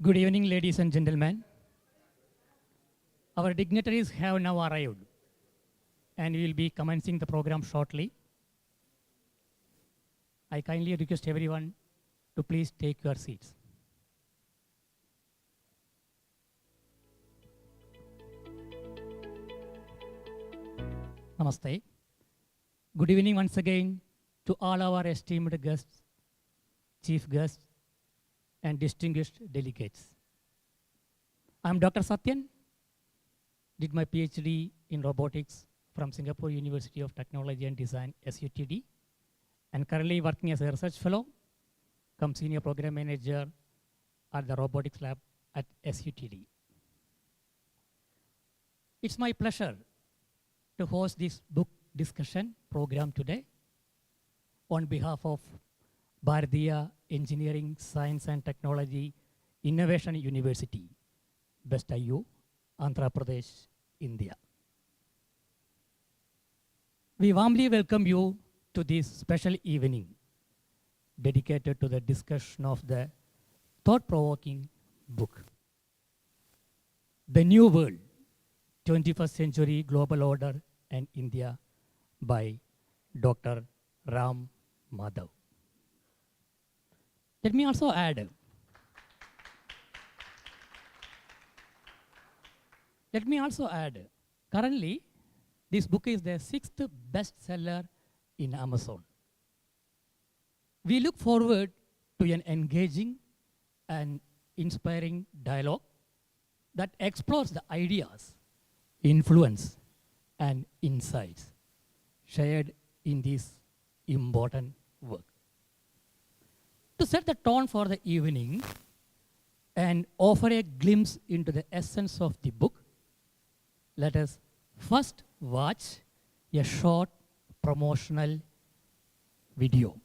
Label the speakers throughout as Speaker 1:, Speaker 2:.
Speaker 1: Good evening, ladies and gentlemen. Our dignitaries have now arrived, and we will be commencing the program shortly. I kindly request everyone to please take your seats. Namaste. Good evening once again to all our esteemed guests, chief guests, and distinguished delegates. I'm Dr. Satyan, did my PhD in robotics from Singapore University of Technology and Design, SUTD, and currently working as a research fellow, come senior program manager at the robotics lab at SUTD. It's my pleasure to host this book discussion program today on behalf of Bharatiya Engineering, Science and Technology Innovation University, Vista, Andhra Pradesh, India. We warmly welcome you to this special evening dedicated to the discussion of the thought-provoking book, The New World, 21st Century Global Order and India by Dr. Ram Madhav. Let me also add, currently, this book is the 6th bestseller in Amazon. We look forward to an engaging and inspiring dialogue that explores the ideas, influence, and insights shared in this important work. To set the tone for the evening and offer a glimpse into the essence of the book, let us first watch a short promotional video.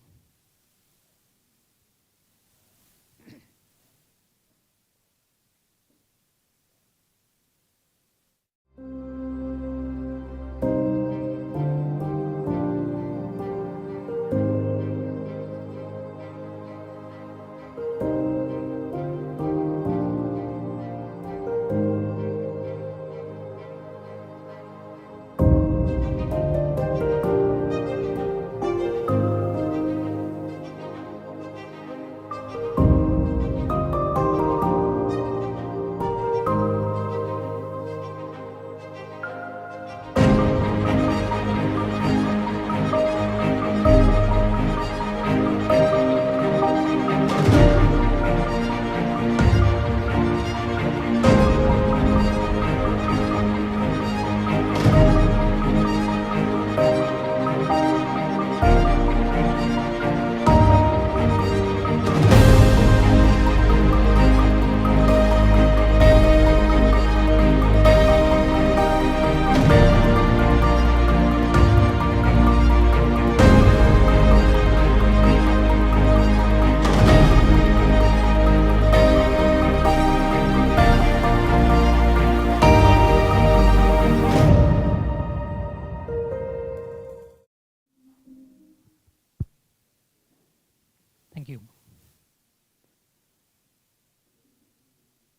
Speaker 1: Thank you.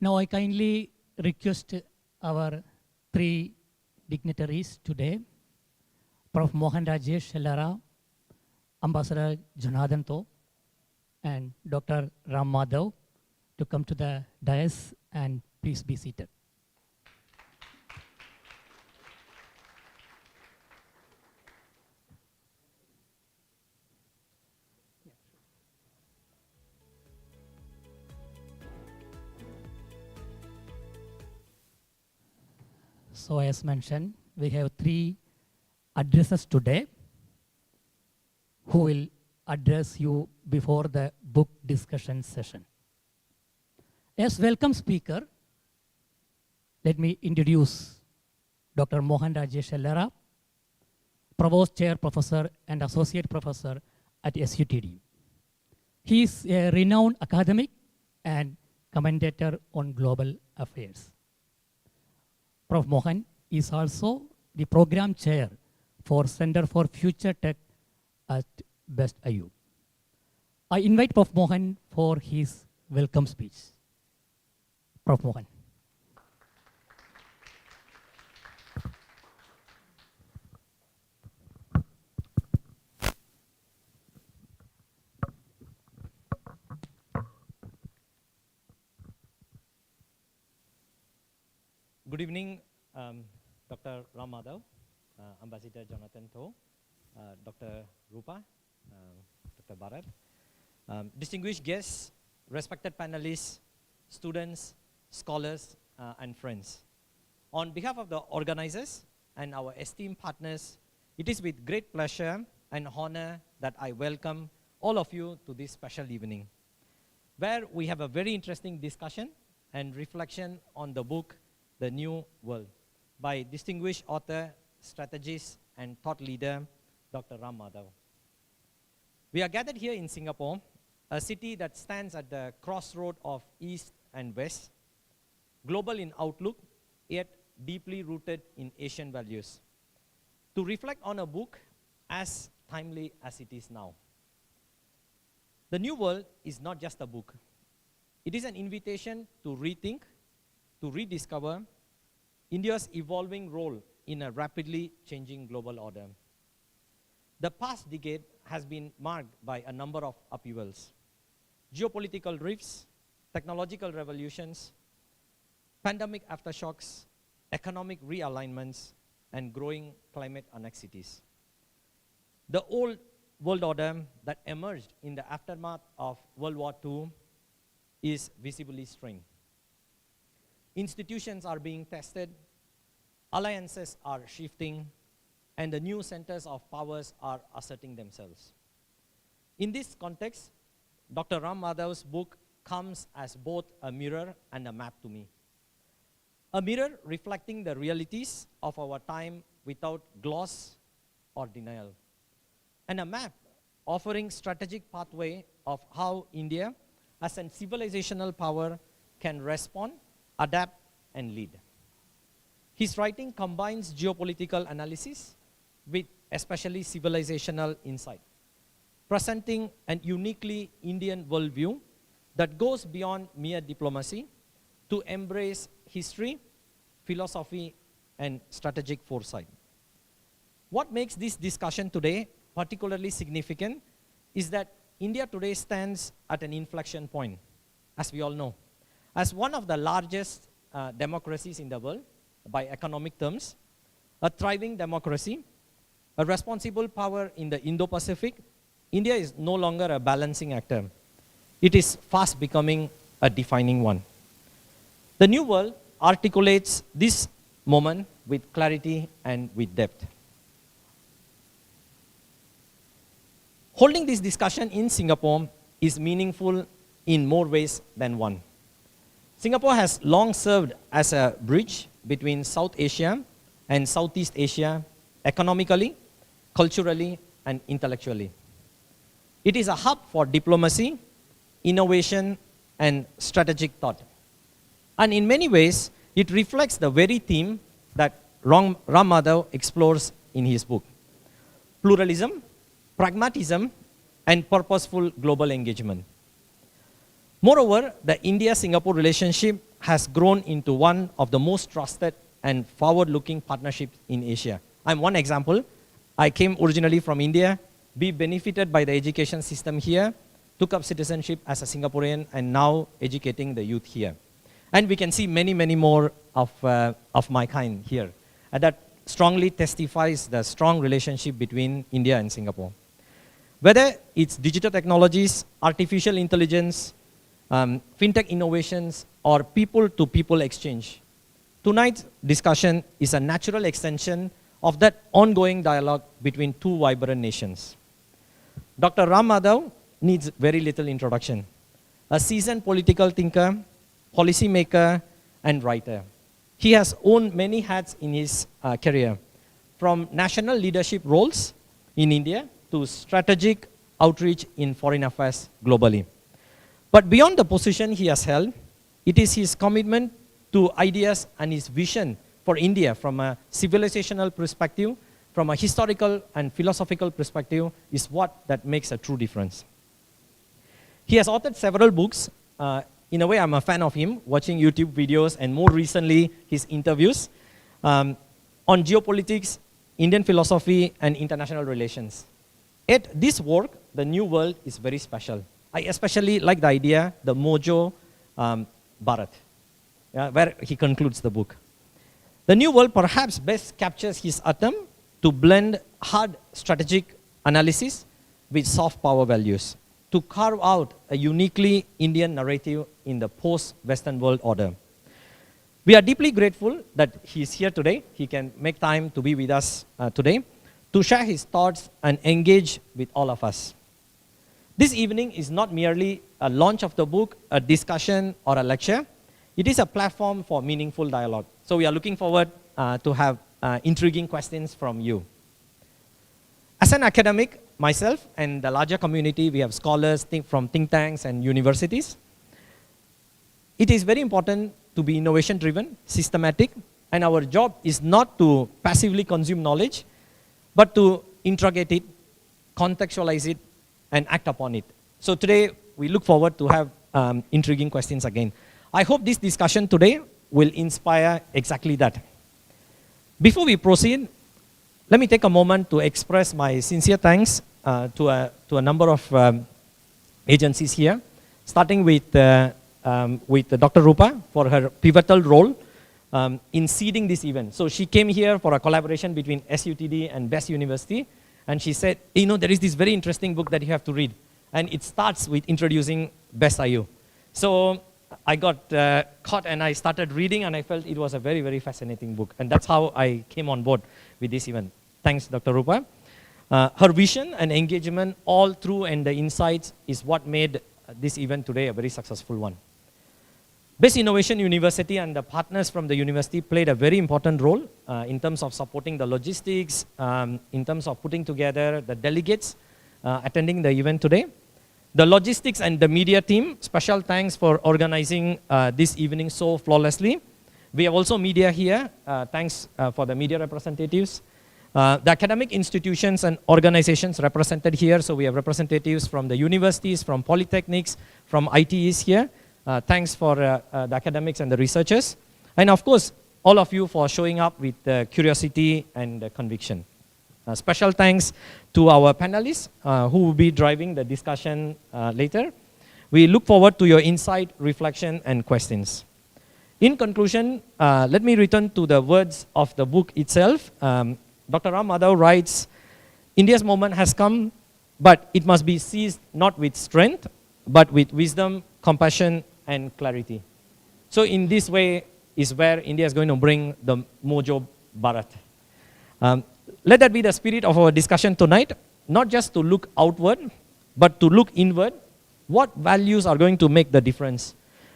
Speaker 1: Now I kindly request our three dignitaries today, Prof. Mohan Rajesh Ellara, Ambassador Janardhan Tho, and Dr. Ram Madhav to come to the dais and please be seated. So as mentioned, we have three addresses today who will address you before the book discussion session. As welcome speaker, let me introduce Dr. Mohan Rajesh Ellara, Provost Chair Professor and Associate Professor at SUTD. He is a renowned academic and commentator on global affairs. Prof. Mohan is also the program chair for Center for Future Tech at Best IU. I invite Prof. Mohan for his welcome speech. Prof. Mohan.
Speaker 2: Good evening, Dr. Ram Madhav, Ambassador Jonathan Tho, Dr. Rupa, Dr. Bharat, distinguished guests, respected panelists, students, scholars, and friends. On behalf of the organizers and our esteemed partners, it is with great pleasure and honor that I welcome all of you to this special evening, where we have a very interesting discussion and reflection on the book The New World by distinguished author, strategist, and thought leader, Dr. Ram Madhav. We are gathered here in Singapore, a city that stands at the crossroad of East and West, global in outlook, yet deeply rooted in Asian values, to reflect on a book as timely as it is now. The New World is not just a book. It is an invitation to rethink, to rediscover India's evolving role in a rapidly changing global order. The past decade has been marked by a number of upheavals: geopolitical rifts, technological revolutions, pandemic aftershocks, economic realignments, and growing climate anxieties. The old world order that emerged in the aftermath of World War II is visibly strained. Institutions are being tested, alliances are shifting, and the new centers of powers are asserting themselves. In this context, Dr. Ram Madhav's book comes as both a mirror and a map to me. A mirror reflecting the realities of our time without gloss or denial, and a map offering strategic pathway of how India, as a civilizational power, can respond, adapt, and lead. His writing combines geopolitical analysis with especially civilizational insight, presenting an uniquely Indian worldview that goes beyond mere diplomacy to embrace history, philosophy, and strategic foresight. What makes this discussion today particularly significant is that India today stands at an inflection point, as we all know. As one of the largest democracies in the world, by economic terms, a thriving democracy, a responsible power in the Indo-Pacific, India is no longer a balancing actor. It is fast becoming a defining one. The New World articulates this moment with clarity and with depth. Holding this discussion in Singapore is meaningful in more ways than one. Singapore has long served as a bridge between South Asia and Southeast Asia economically, culturally, and intellectually. It is a hub for diplomacy, innovation, and strategic thought. And in many ways, it reflects the very theme that Ram Madhav explores in his book: pluralism, pragmatism, and purposeful global engagement. Moreover, the India-Singapore relationship has grown into one of the most trusted and forward-looking partnerships in Asia. I'm one example. I came originally from India. We benefited by the education system here, took up citizenship as a Singaporean, and now educating the youth here. And we can see many, many more of my kind here. And that strongly testifies the strong relationship between India and Singapore. Whether it's digital technologies, artificial intelligence, fintech innovations, or people-to-people exchange, tonight's discussion is a natural extension of that ongoing dialogue between two vibrant nations. Dr. Ram Madhav needs very little introduction. A seasoned political thinker, policymaker, and writer. He has worn many hats in his career, from national leadership roles in India to strategic outreach in foreign affairs globally. But beyond the position he has held, it is his commitment to ideas and his vision for India from a civilizational perspective, from a historical and philosophical perspective, is what that makes a true difference. He has authored several books, In a way, I'm a fan of him, watching YouTube videos and more recently his interviews on geopolitics, Indian philosophy, and international relations. Yet this work, The New World, is very special. I especially like the idea, the Mojo Bharat, where he concludes the book. The New World perhaps best captures his attempt to blend hard strategic analysis with soft power values, to carve out a uniquely Indian narrative in the post-Western world order. We are deeply grateful that he is here today. He can make time to be with us today to share his thoughts and engage with all of us. This evening is not merely a launch of the book, a discussion, or a lecture. It is a platform for meaningful dialogue. So we are looking forward to have intriguing questions from you. As an academic, myself and the larger community, we have scholars from think tanks and universities. It is very important to be innovation-driven, systematic, and our job is not to passively consume knowledge, but to interrogate it, contextualize it, and act upon it. So today, we look forward to have intriguing questions again. I hope this discussion today will inspire exactly that. Before we proceed, let me take a moment to express my sincere thanks to a number of agencies here, starting with Dr. Rupa for her pivotal role in seeding this event. So she came here for a collaboration between SUTD and Best University, and she said, you know, there is this very interesting book that you have to read, and it starts with introducing Best IU. So I got caught and I started reading, and I felt it was a very, very fascinating book, and that's how I came on board with this event. Thanks, Dr. Rupa. Her vision and engagement all through and the insights is what made this event today a very successful one. Best Innovation University and the partners from the university played a very important role in terms of supporting the logistics, in terms of putting together the delegates attending the event today. The logistics and the media team, special thanks for organizing this evening so flawlessly. We have also media here. Thanks for the media representatives. The academic institutions and organizations represented here. So we have representatives from the universities, from polytechnics, from ITEs here. Thanks for the academics and the researchers. And of course, all of you for showing up with curiosity and conviction. Special thanks to our panelists who will be driving the discussion later. We look forward to your insight, reflection, and questions. In conclusion, let me return to the words of the book itself. Dr. Madhav writes, India's moment has come, but it must be seized not with strength, but with wisdom, compassion, and clarity. So in this way is where India is going to bring the Mojo Bharat. Let that be the spirit of our discussion tonight, not just to look outward, but to look inward. What values are going to make the difference?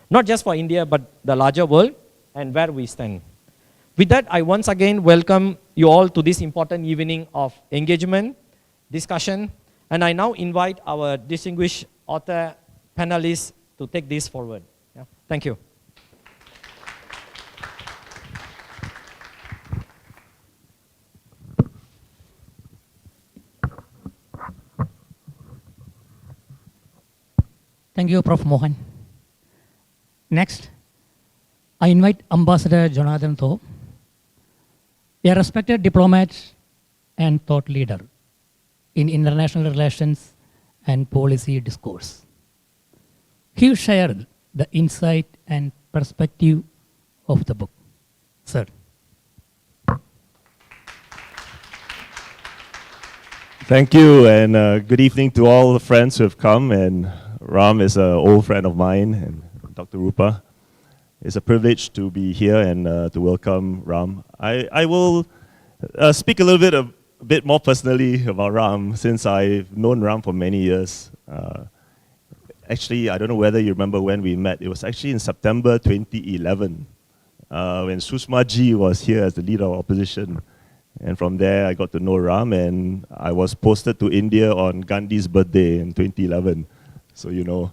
Speaker 2: Not just for India, but the larger world and where we stand. With that, I once again welcome you all to this important evening of engagement, discussion, and I now invite our distinguished author panelists to take this forward. Yeah. Thank you.
Speaker 1: Thank you, Prof. Mohan. Next, I invite Ambassador Jonathan Tho, a respected diplomat and thought leader in international relations and policy discourse. He shared the insight and perspective of the book. Sir.
Speaker 3: Thank you, and good evening to all the friends who have come. And Ram is an old friend of mine, and Dr. Rupa. It's a privilege to be here and to welcome Ram. I will speak a bit more personally about Ram, since I've known Ram for many years. Actually, I don't know whether you remember when we met. It was actually in September 2011, when Sushma Ji was here as the leader of opposition. And from there, I got to know Ram, and I was posted to India on Gandhi's birthday in 2011. So, you know.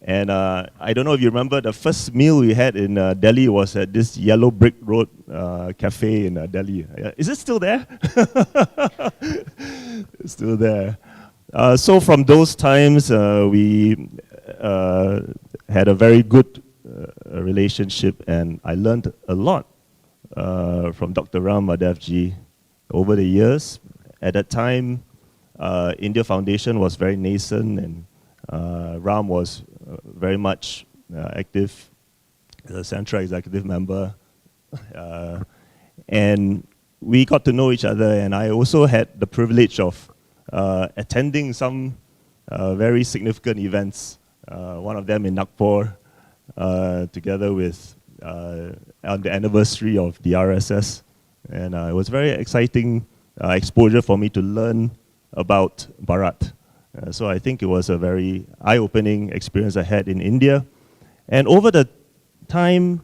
Speaker 3: And I don't know if you remember, the first meal we had in Delhi was at this Yellow Brick Road cafe in Delhi. Is it still there? It's still there. So from those times, we had a very good relationship, and I learned a lot from Dr. Ram Madhav ji over the years. At that time, India Foundation was very nascent, and Ram was very much active as a Central Executive member. And we got to know each other, and I also had the privilege of attending some very significant events, one of them in Nagpur, together with on the anniversary of the RSS. And it was very exciting exposure for me to learn about Bharat. So I think it was a very eye-opening experience I had in India. And over the time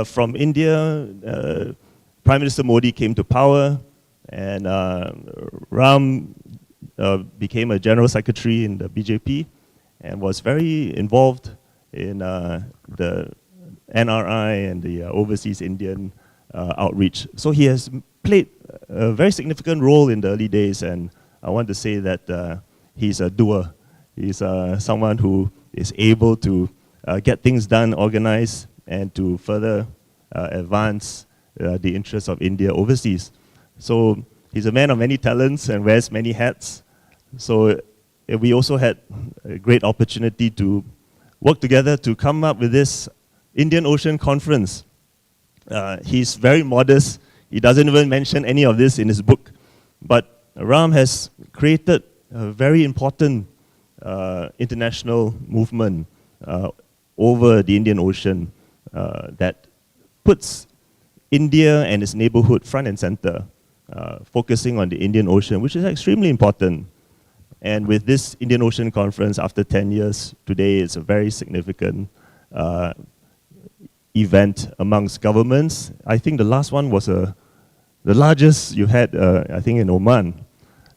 Speaker 3: from India, Prime Minister Modi came to power, and Ram became a general secretary in the BJP and was very involved in the NRI and the overseas Indian outreach. So he has played a very significant role in the early days, and I want to say that he's a doer. He's someone who is able to get things done, organize, and to further advance the interests of India overseas. So he's a man of many talents and wears many hats. So we also had a great opportunity to work together to come up with this Indian Ocean Conference. He's very modest. He doesn't even mention any of this in his book. But Ram has created a very important international movement over the Indian Ocean that puts India and its neighborhood front and center, focusing on the Indian Ocean, which is extremely important. And with this Indian Ocean Conference, after 10 years, today it's a very significant event amongst governments. I think the last one was the largest you had, I think, in Oman.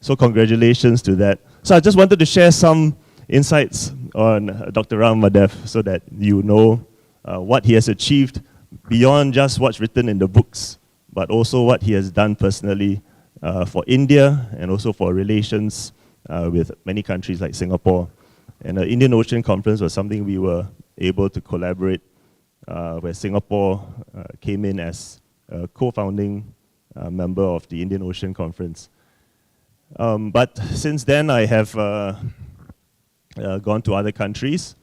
Speaker 3: So congratulations to that. So I just wanted to share some insights on Dr. Ram Madhav so that you know what he has achieved beyond just what's written in the books, but also what he has done personally for India and also for relations with many countries like Singapore. And the Indian Ocean Conference was something we were able to collaborate, where Singapore came in as a co-founding member of the Indian Ocean Conference. But since then, I have gone to other countries,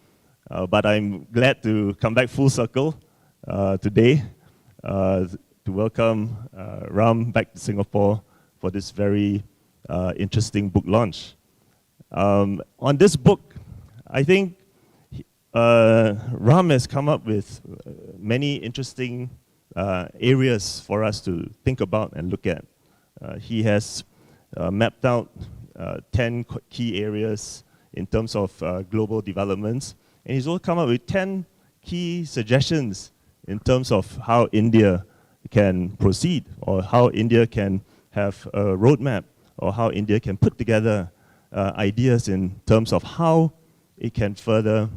Speaker 3: but I'm glad to come back full circle today to welcome Ram back to Singapore for this very interesting book launch. On this book, I think Ram has come up with many interesting areas for us to think about and look at. He has mapped out 10 key areas in terms of global developments, and he's also come up with 10 key suggestions in terms of how India can proceed, or how India can have a roadmap, or how India can put together ideas in terms of how it can further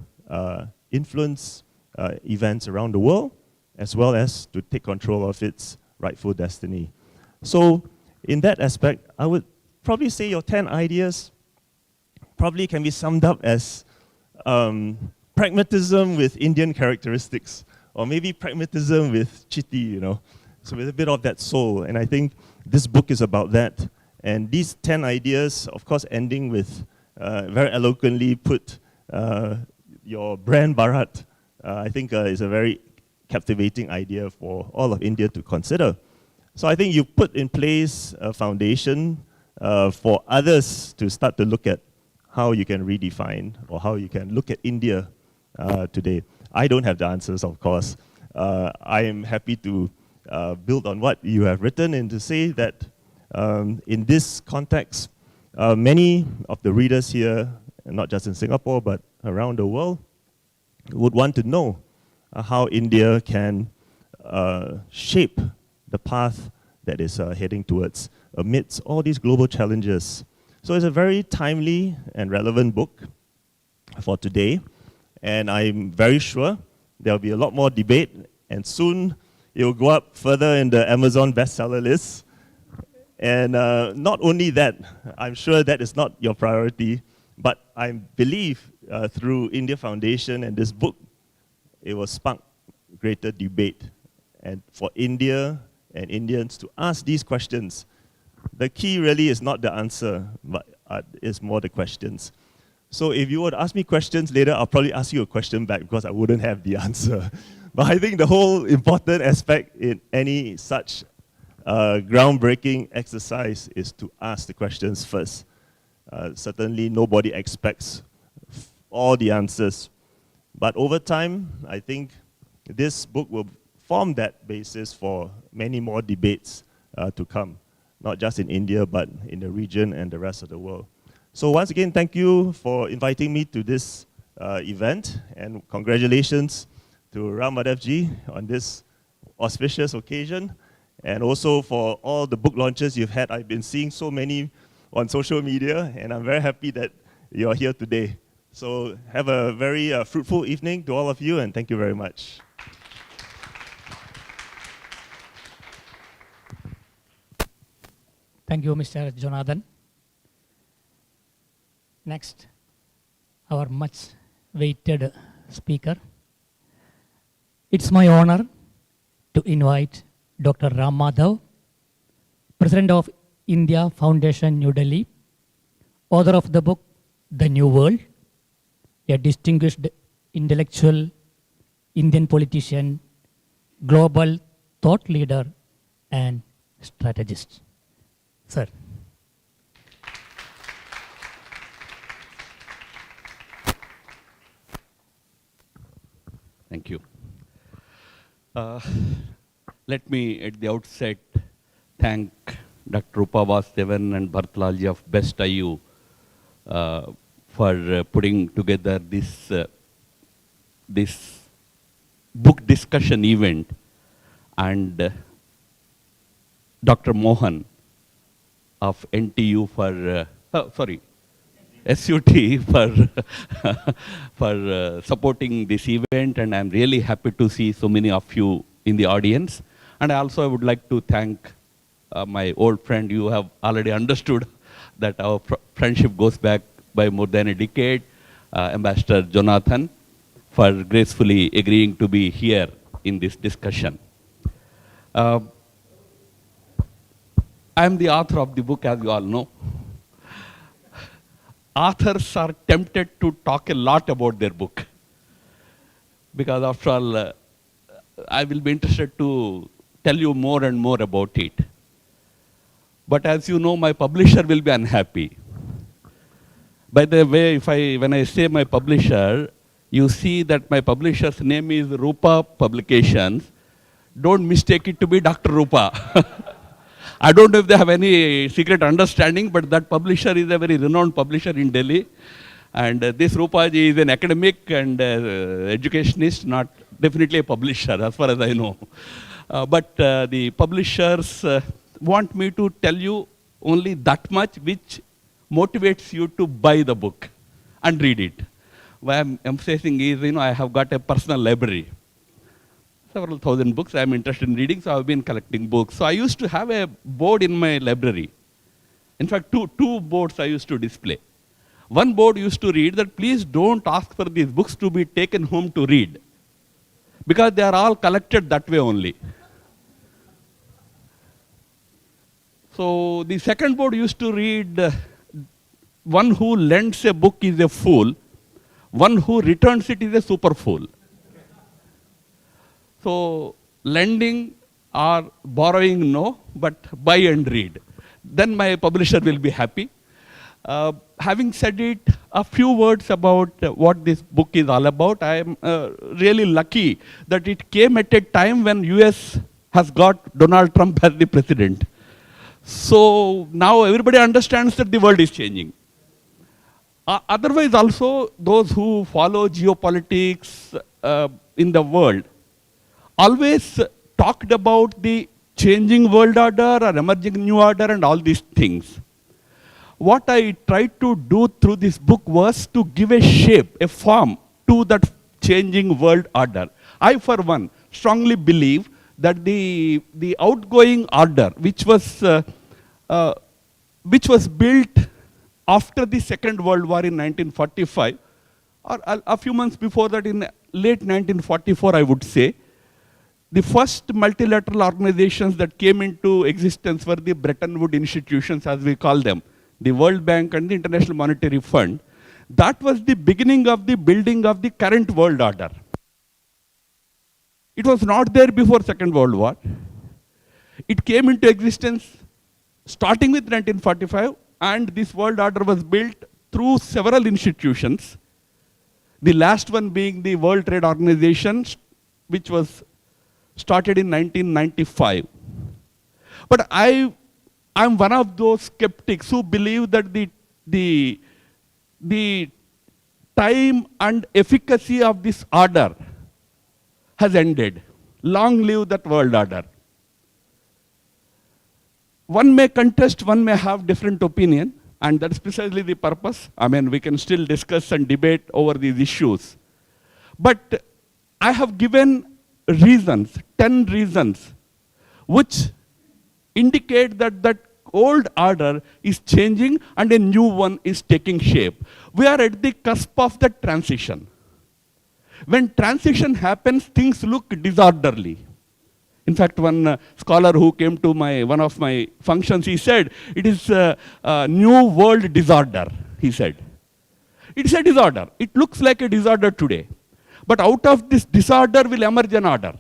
Speaker 3: influence events around the world, as well as to take control of its rightful destiny. So in that aspect, I would probably say your 10 ideas probably can be summed up as pragmatism with Indian characteristics, or maybe pragmatism with Chitty, you know. So with a bit of that soul, and I think this book is about that. And these 10 ideas, of course, ending with very eloquently put your brand Bharat, I think is a very captivating idea for all of India to consider. So I think you put in place a foundation for others to start to look at how you can redefine or how you can look at India today. I don't have the answers, of course. I am happy to build on what you have written and to say that in this context, many of the readers here, not just in Singapore, but around the world, would want to know how India can shape the path that is heading towards amidst all these global challenges. So it's a very timely and relevant book for today, and I'm very sure there'll be a lot more debate, and soon it will go up further in the Amazon bestseller list. And not only that, I'm sure that is not your priority, but I believe through India Foundation and this book, it will spark greater debate. And for India and Indians to ask these questions, the key really is not the answer, but it's more the questions. So if you were to ask me questions later, I'll probably ask you a question back because I wouldn't have the answer. But I think the whole important aspect in any such groundbreaking exercise is to ask the questions first. Certainly nobody expects all the answers. But over time, I think this book will form that basis for many more debates to come, not just in India, but in the region and the rest of the world. So once again, thank you for inviting me to this event, and congratulations to Ram Madhav on this auspicious occasion, and also for all the book launches you've had. I've been seeing so many on social media, and I'm very happy that you're here today. So have a very fruitful evening to all of you, and thank you very much.
Speaker 1: Thank you, Mr. Jonathan. Next, our much-awaited speaker. It's my honor to invite Dr. Ram Madhav, President of India Foundation, New Delhi, author of the book, The New World, a distinguished intellectual, Indian politician, global thought leader, and strategist. Sir.
Speaker 4: Thank you. Let me at the outset thank Dr. Rupa Vasudevan and Bharatlalji of Best IU for putting together this book discussion event, and Dr. Mohan of NTU for, SUT for supporting this event, and I'm really happy to see so many of you in the audience. And also I would like to thank my old friend. You have already understood that our friendship goes back by more than a decade, Ambassador Jonathan, for gracefully agreeing to be here in this discussion. I am the author of the book, as you all know. Authors are tempted to talk a lot about their book, because after all, I will be interested to tell you more and more about it. But as you know, my publisher will be unhappy. By the way, when I say my publisher, you see that my publisher's name is Rupa Publications. Don't mistake it to be Dr. Rupa. I don't know if they have any secret understanding, but that publisher is a very renowned publisher in Delhi. And this Rupaji is an academic and educationist, not definitely a publisher, as far as I know. But the publishers want me to tell you only that much which motivates you to buy the book and read it. Why I'm emphasizing is, I have got a personal library. Several thousand books I'm interested in reading, so I've been collecting books. So I used to have a board in my library. In fact, two boards I used to display. One board used to read that please don't ask for these books to be taken home to read, because they are all collected that way only. So the second board used to read, one who lends a book is a fool, one who returns it is a super fool. So lending or borrowing, no, but buy and read. Then my publisher will be happy. Having said it, a few words about what this book is all about. I am really lucky that it came at a time when US has got Donald Trump as the president. So now everybody understands that the world is changing. Otherwise also, those who follow geopolitics in the world always talked about the changing world order or emerging new order and all these things. What I tried to do through this book was to give a shape, a form to that changing world order. I, for one, strongly believe that the outgoing order, which was built after the Second World War in 1945, or a few months before that in late 1944, I would say. The first multilateral organizations that came into existence were the Bretton Woods institutions, as we call them, the World Bank and the International Monetary Fund. That was the beginning of the building of the current world order. It was not there before Second World War. It came into existence starting with 1945, and this world order was built through several institutions. The last one being the World Trade Organization, which was started in 1995. But I'm one of those skeptics who believe that the time and efficacy of this order has ended. Long live that world order. One may contest, one may have different opinion, and that's precisely the purpose. I mean, we can still discuss and debate over these issues. But I have given reasons, 10 reasons, which indicate that that old order is changing and a new one is taking shape. We are at the cusp of the transition. When transition happens, things look disorderly. In fact, one scholar who came to one of my functions, he said, it is a new world disorder, he said. It's a disorder. It looks like a disorder today. But out of this disorder will emerge an order.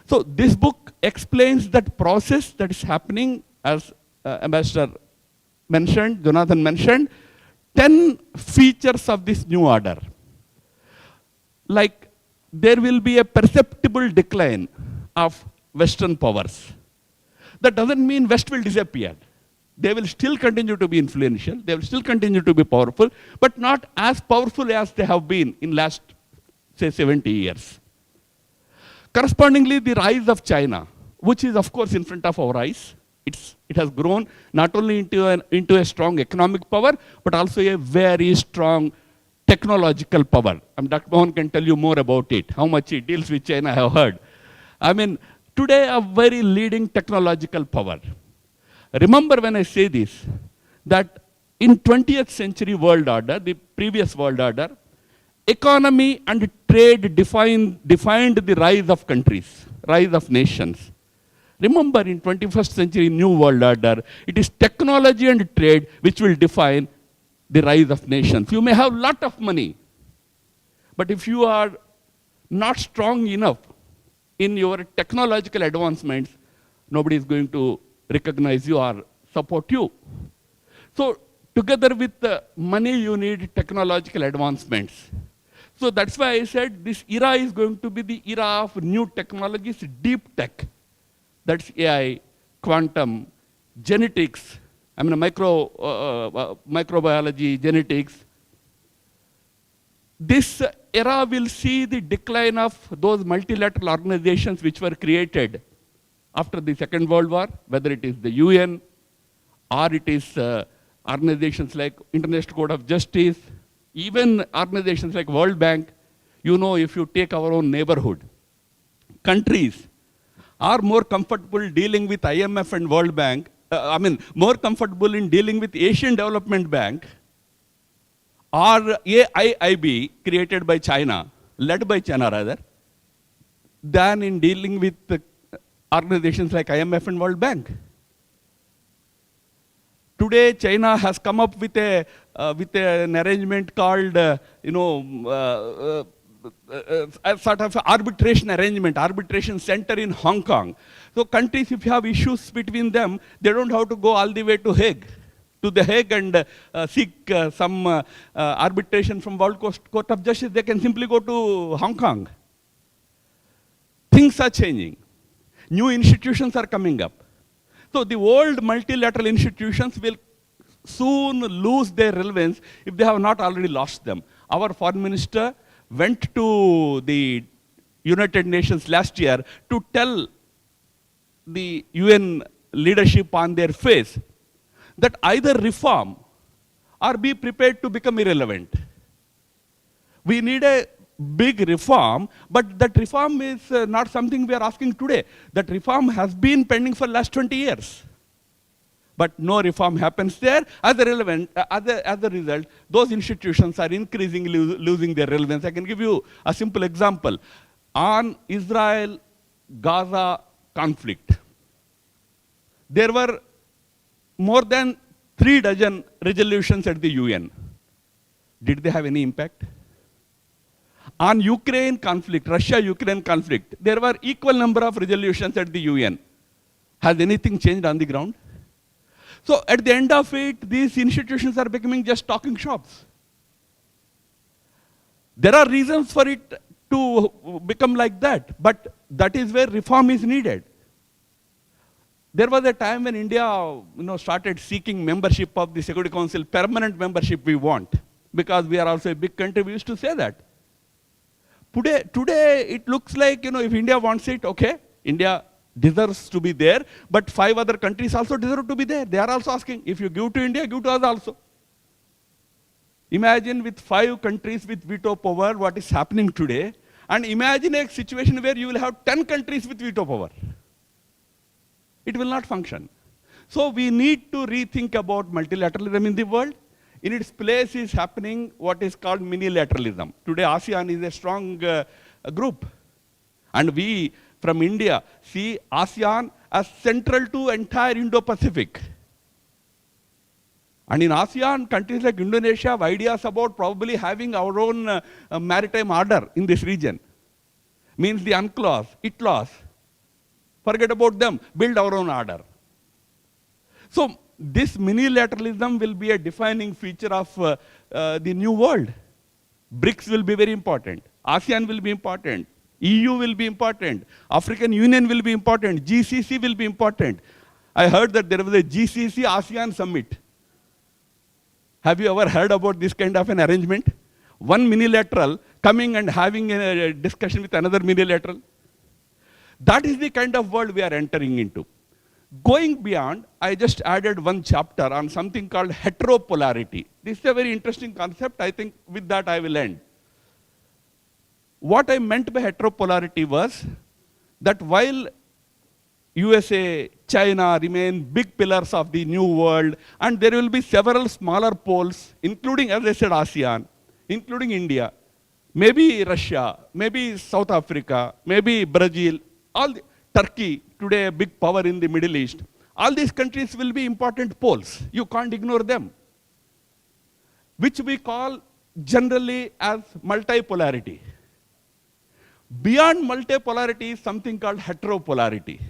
Speaker 4: So this book explains that process that is happening, as Ambassador mentioned, Jonathan mentioned, 10 features of this new order. Like, there will be a perceptible decline of Western powers. That doesn't mean West will disappear. They will still continue to be influential, they will still continue to be powerful, but not as powerful as they have been in last, say, 70 years. Correspondingly, the rise of China, which is of course in front of our eyes, it has grown not only into a strong economic power, but also a very strong technological power. Dr. Mohan can tell you more about it, how much he deals with China, I have heard. I mean, today a very leading technological power. Remember when I say this, that in 20th century world order, the previous world order, economy and trade defined the rise of countries, rise of nations. Remember, in 21st century new world order, it is technology and trade which will define the rise of nations. You may have a lot of money, but if you are not strong enough in your technological advancements, nobody is going to recognize you or support you. So together with the money, you need technological advancements. So that's why I said this era is going to be the era of new technologies, deep tech. That's AI, quantum, genetics, microbiology, genetics. This era will see the decline of those multilateral organizations which were created after the Second World War, whether it is the UN or it is organizations like International Court of Justice, even organizations like World Bank. You know, if you take our own neighborhood, countries are more comfortable dealing with IMF and World Bank, more comfortable in dealing with Asian Development Bank or AIIB created by China, led by China rather, than in dealing with organizations like IMF and World Bank. Today, China has come up with an arrangement called, a sort of arbitration arrangement, arbitration center in Hong Kong. So countries, if you have issues between them, they don't have to go all the way to The Hague and seek some arbitration from World Court of Justice. They can simply go to Hong Kong. Things are changing. New institutions are coming up. So the old multilateral institutions will soon lose their relevance if they have not already lost them. Our foreign minister went to the United Nations last year to tell the UN leadership on their face that either reform or be prepared to become irrelevant. We need a big reform, but that reform is not something we are asking today. That reform has been pending for the last 20 years. but no reform happens there. As a result, those institutions are increasingly losing their relevance. I can give you a simple example. On Israel-Gaza conflict, there were more than 3 dozen resolutions at the UN. Did they have any impact? On Ukraine conflict, Russia-Ukraine conflict, there were equal number of resolutions at the UN. Has anything changed on the ground? So at the end of it, these institutions are becoming just talking shops. There are reasons for it to become like that, but that is where reform is needed. There was a time when India started seeking membership of the Security Council, permanent membership we want, because we are also a big country. We used to say that. Today it looks like, if India wants it, okay, India deserves to be there, but 5 other countries also deserve to be there. They are also asking, if you give to India, give to us also. Imagine with 5 countries with veto power what is happening today, and imagine a situation where you will have 10 countries with veto power. It will not function. So we need to rethink about multilateralism in the world. In its place is happening what is called minilateralism. Today ASEAN is a strong group. And we from India see ASEAN as central to entire Indo-Pacific. And in ASEAN, countries like Indonesia have ideas about probably having our own maritime order in this region. Means the UNCLOS, ITLOS. Forget about them, build our own order. So this minilateralism will be a defining feature of the new world. BRICS will be very important. ASEAN will be important. EU will be important. African Union will be important. GCC will be important. I heard that there was a GCC ASEAN summit. Have you ever heard about this kind of an arrangement? One minilateral coming and having a discussion with another minilateral. That is the kind of world we are entering into. Going beyond, I just added one chapter on something called heteropolarity. This is a very interesting concept. I think with that I will end. What I meant by heteropolarity was that while USA, China remain big pillars of the new world, and there will be several smaller poles, including, as I said, ASEAN, including India, maybe Russia, maybe South Africa, maybe Brazil, Turkey, today a big power in the Middle East. All these countries will be important poles. You can't ignore them, which we call generally as multipolarity. Beyond multipolarity is something called heteropolarity.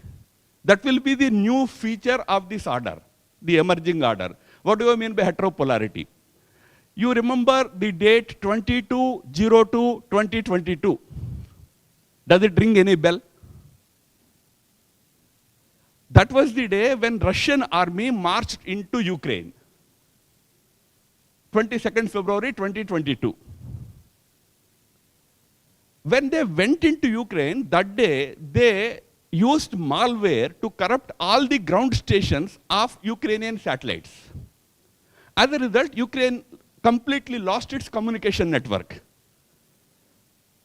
Speaker 4: That will be the new feature of this order, the emerging order. What do I mean by heteropolarity? You remember the date 22/02/2022. Does it ring any bell? That was the day when Russian army marched into Ukraine. 22nd February 2022. When they went into Ukraine, that day, they used malware to corrupt all the ground stations of Ukrainian satellites. As a result, Ukraine completely lost its communication network.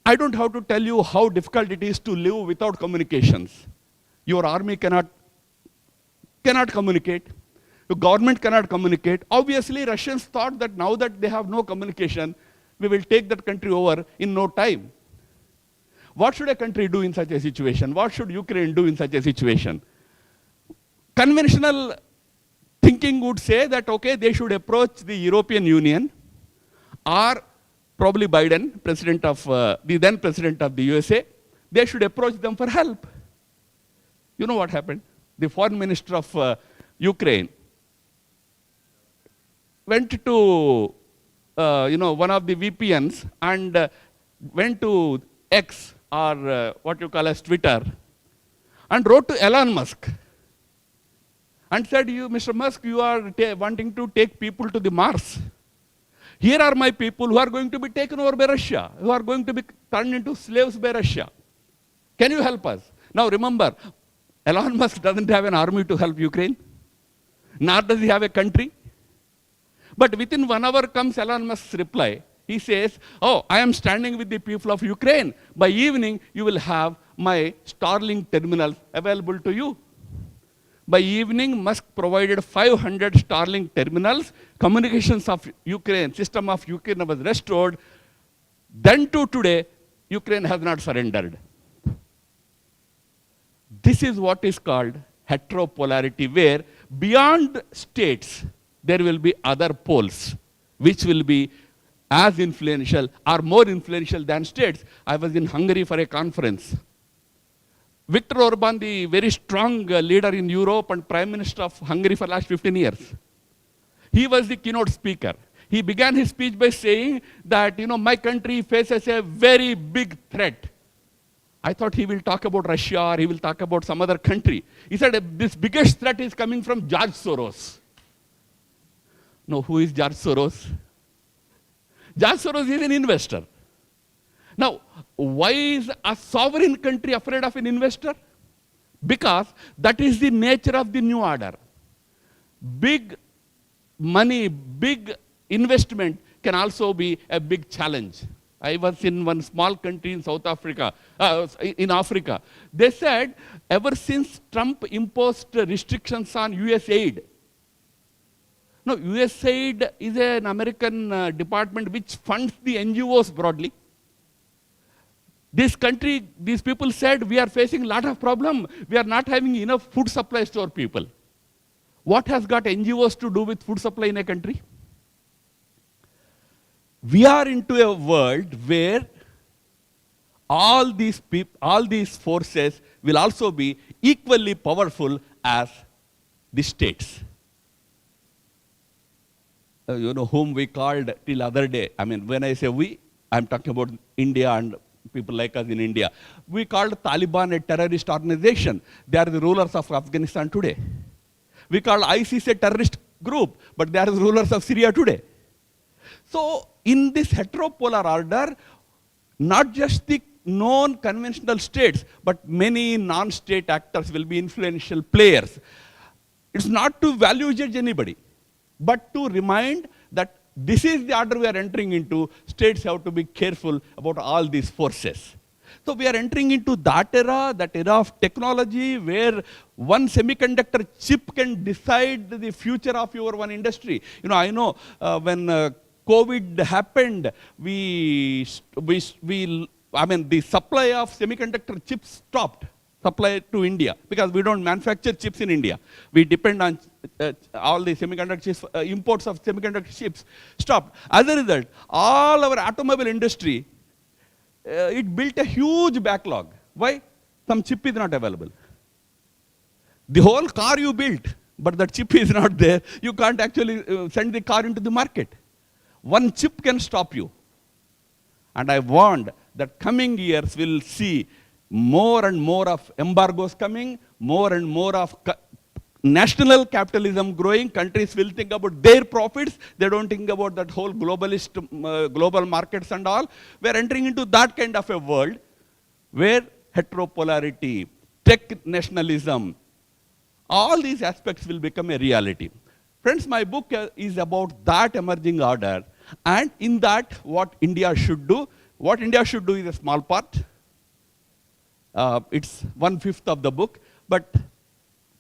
Speaker 4: I don't have to tell you how difficult it is to live without communications. Your army cannot communicate. The government cannot communicate. Obviously, Russians thought that now that they have no communication, we will take that country over in no time. What should a country do in such a situation? What should Ukraine do in such a situation? Conventional thinking would say that, okay, they should approach the European Union or probably Biden, the then president of the USA. They should approach them for help. You know what happened? The foreign minister of Ukraine went to one of the VPNs and went to X or what you call as Twitter and wrote to Elon Musk and said, Mr. Musk, you are wanting to take people to the Mars. Here are my people who are going to be taken over by Russia, who are going to be turned into slaves by Russia. Can you help us? Now remember, Elon Musk doesn't have an army to help Ukraine, nor does he have a country. But within 1 hour comes Elon Musk's reply. He says, oh, I am standing with the people of Ukraine. By evening, you will have my Starlink terminals available to you. By evening, Musk provided 500 Starlink terminals. Communications of Ukraine, system of Ukraine was restored. Then to today, Ukraine has not surrendered. This is what is called heteropolarity, where beyond states, there will be other poles, which will be as influential or more influential than states. I was in Hungary for a conference. Viktor Orban, the very strong leader in Europe and Prime Minister of Hungary for the last 15 years. He was the keynote speaker. He began his speech by saying that, my country faces a very big threat. I thought he will talk about Russia or he will talk about some other country. He said this biggest threat is coming from George Soros. No, who is George Soros? George Soros is an investor. Now, why is a sovereign country afraid of an investor? Because that is the nature of the new order. Big money, big investment can also be a big challenge. I was in one small country in South Africa, in Africa. They said ever since Trump imposed restrictions on US aid. Now, US aid is an American department which funds the NGOs broadly. This country, these people said, we are facing a lot of problem. We are not having enough food supplies to our people. What has got NGOs to do with food supply in a country? We are into a world where all these forces will also be equally powerful as the states. Whom we called till other day. I mean, when I say we, I'm talking about India and people like us in India. We called Taliban a terrorist organization. They are the rulers of Afghanistan today. We call ISIS a terrorist group, but they are the rulers of Syria today. So, in this heteropolar order, not just the known conventional states, but many non-state actors will be influential players. It's not to value judge anybody, but to remind that this is the order we are entering into. States have to be careful about all these forces. So we are entering into that era of technology where one semiconductor chip can decide the future of your one industry. I know when COVID happened, the supply of semiconductor chips stopped. Supply to India, because we don't manufacture chips in India. We depend on all the semiconductor chips, imports of semiconductor chips stopped. As a result, all our automobile industry, it built a huge backlog. Why? Some chip is not available. The whole car you built, but that chip is not there. You can't actually send the car into the market. One chip can stop you. And I warned that coming years will see more and more of embargoes coming, more and more of national capitalism growing. Countries will think about their profits. They don't think about that whole globalist, global markets and all. We're entering into that kind of a world where heteropolarity, tech nationalism, all these aspects will become a reality. Friends, my book is about that emerging order, and in that, what India should do. What India should do is a small part. It's 1/5 of the book, but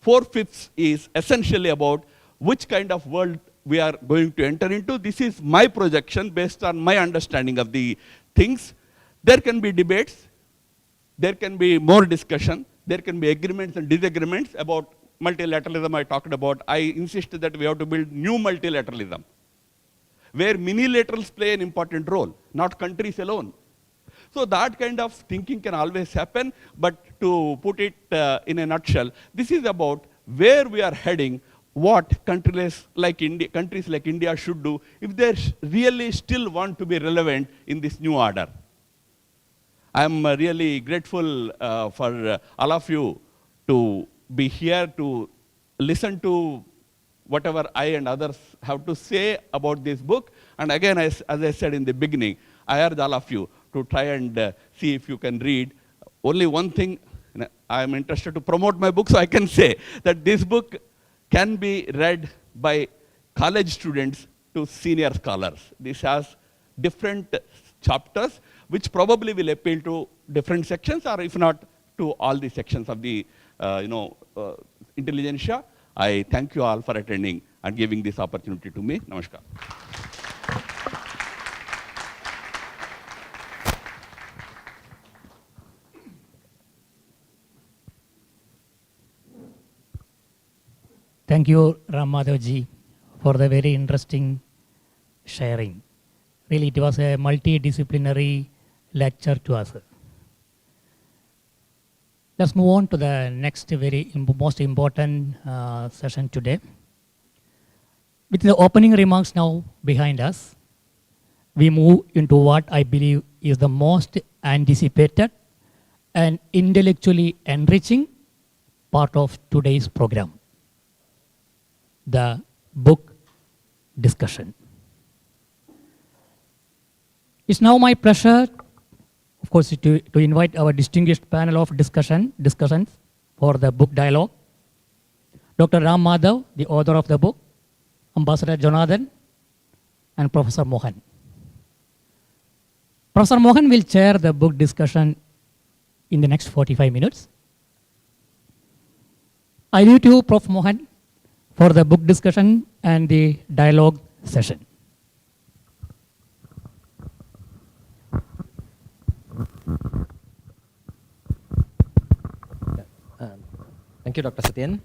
Speaker 4: 4/5 is essentially about which kind of world we are going to enter into. This is my projection based on my understanding of the things. There can be debates, there can be more discussion, there can be agreements and disagreements about multilateralism I talked about. I insisted that we have to build new multilateralism, where minilaterals play an important role, not countries alone. So that kind of thinking can always happen, but to put it in a nutshell, this is about where we are heading, what countries like India should do if they really still want to be relevant in this new order. I am really grateful for all of you to be here to listen to whatever I and others have to say about this book. And again, as I said in the beginning, I urge all of you to try and see if you can read. Only one thing, I am interested to promote my book, so I can say that this book can be read by college students to senior scholars. This has different chapters, which probably will appeal to different sections, or if not, to all the sections of the intelligentsia. I thank you all for attending and giving this opportunity to me. Namaskar.
Speaker 1: Thank you, Ram Madhav ji, for the very interesting sharing. Really, it was a multidisciplinary lecture to us. Let's move on to the next most important session today. With the opening remarks now behind us, we move into what I believe is the most anticipated and intellectually enriching part of today's program, the book discussion. It's now my pleasure, of course, to invite our distinguished panel of discussions for the book dialogue. Dr. Ram Madhav, the author of the book, Ambassador Jonathan, and Professor Mohan. Professor Mohan will chair the book discussion in the next 45 minutes. I leave to you, Prof. Mohan, for the book discussion and the dialogue session.
Speaker 2: Thank you, Dr. Satyan.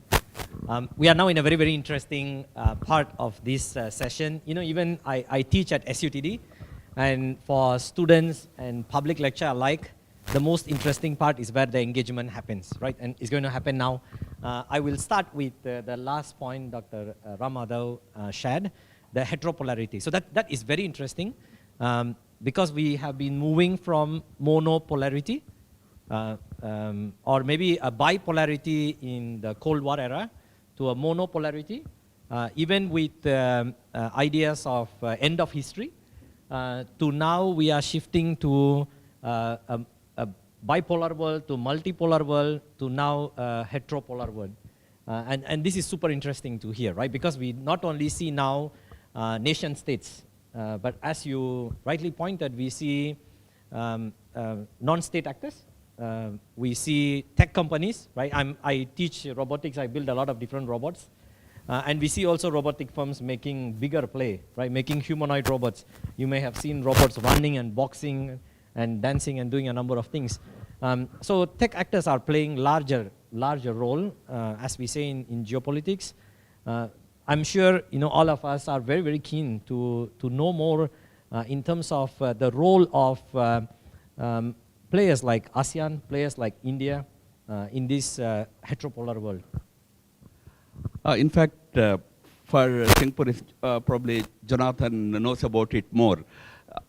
Speaker 2: We are now in a very, very interesting part of this session. You know, even I teach at SUTD, and for students and public lecture alike, the most interesting part is where the engagement happens, right? And it's going to happen now. I will start with the last point Dr. Ram Madhav shared, the heteropolarity. So that is very interesting because we have been moving from monopolarity or maybe a bipolarity in the Cold War era to a monopolarity, even with ideas of end of history, to now we are shifting to a bipolar world, to multipolar world, to now heteropolar world. And this is super interesting to hear, right? Because we not only see now nation states, but as you rightly pointed, we see non-state actors. We see tech companies, right? I teach robotics, I build a lot of different robots. And we see also robotic firms making bigger play, right? Making humanoid robots. You may have seen robots running and boxing and dancing and doing a number of things. So tech actors are playing larger role, as we say in geopolitics. I'm sure all of us are very, very keen to know more in terms of the role of players like ASEAN, players like India in this heteropolar world.
Speaker 4: In fact, for Singapore, probably Jonathan knows about it more.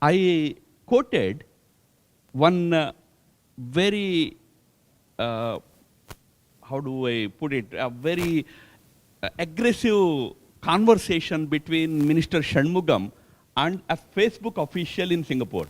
Speaker 4: I quoted one very, how do I put it, a very aggressive conversation between Minister Shanmugam and a Facebook official in Singapore.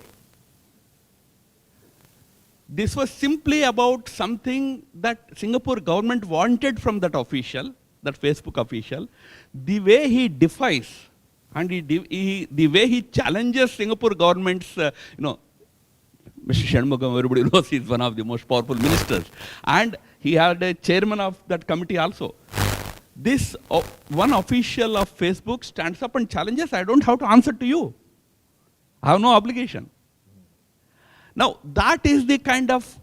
Speaker 4: This was simply about something that Singapore government wanted from that official, that Facebook official. The way he defies and the way he challenges Singapore government's, Mr. Shanmugam, everybody knows he's one of the most powerful ministers. And he had a chairman of that committee also. This one official of Facebook stands up and challenges, I don't have to answer to you. I have no obligation. Now, that is the kind of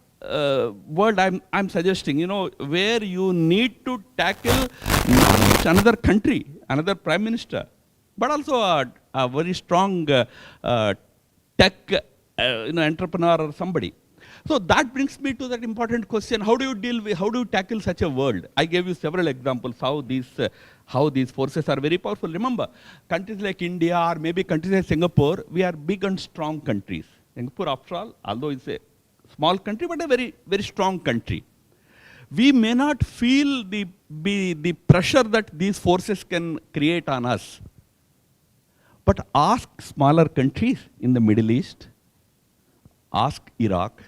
Speaker 4: world I'm suggesting, where you need to tackle not just another country, another prime minister, but also a very strong tech entrepreneur or somebody. So that brings me to that important question: how do you tackle such a world? I gave you several examples how these forces are very powerful. Remember, countries like India or maybe countries like Singapore, we are big and strong countries. Singapore, after all, although it's a small country, but a very, very strong country. We may not feel the pressure that these forces can create on us. But ask smaller countries in the Middle East, ask Iraq,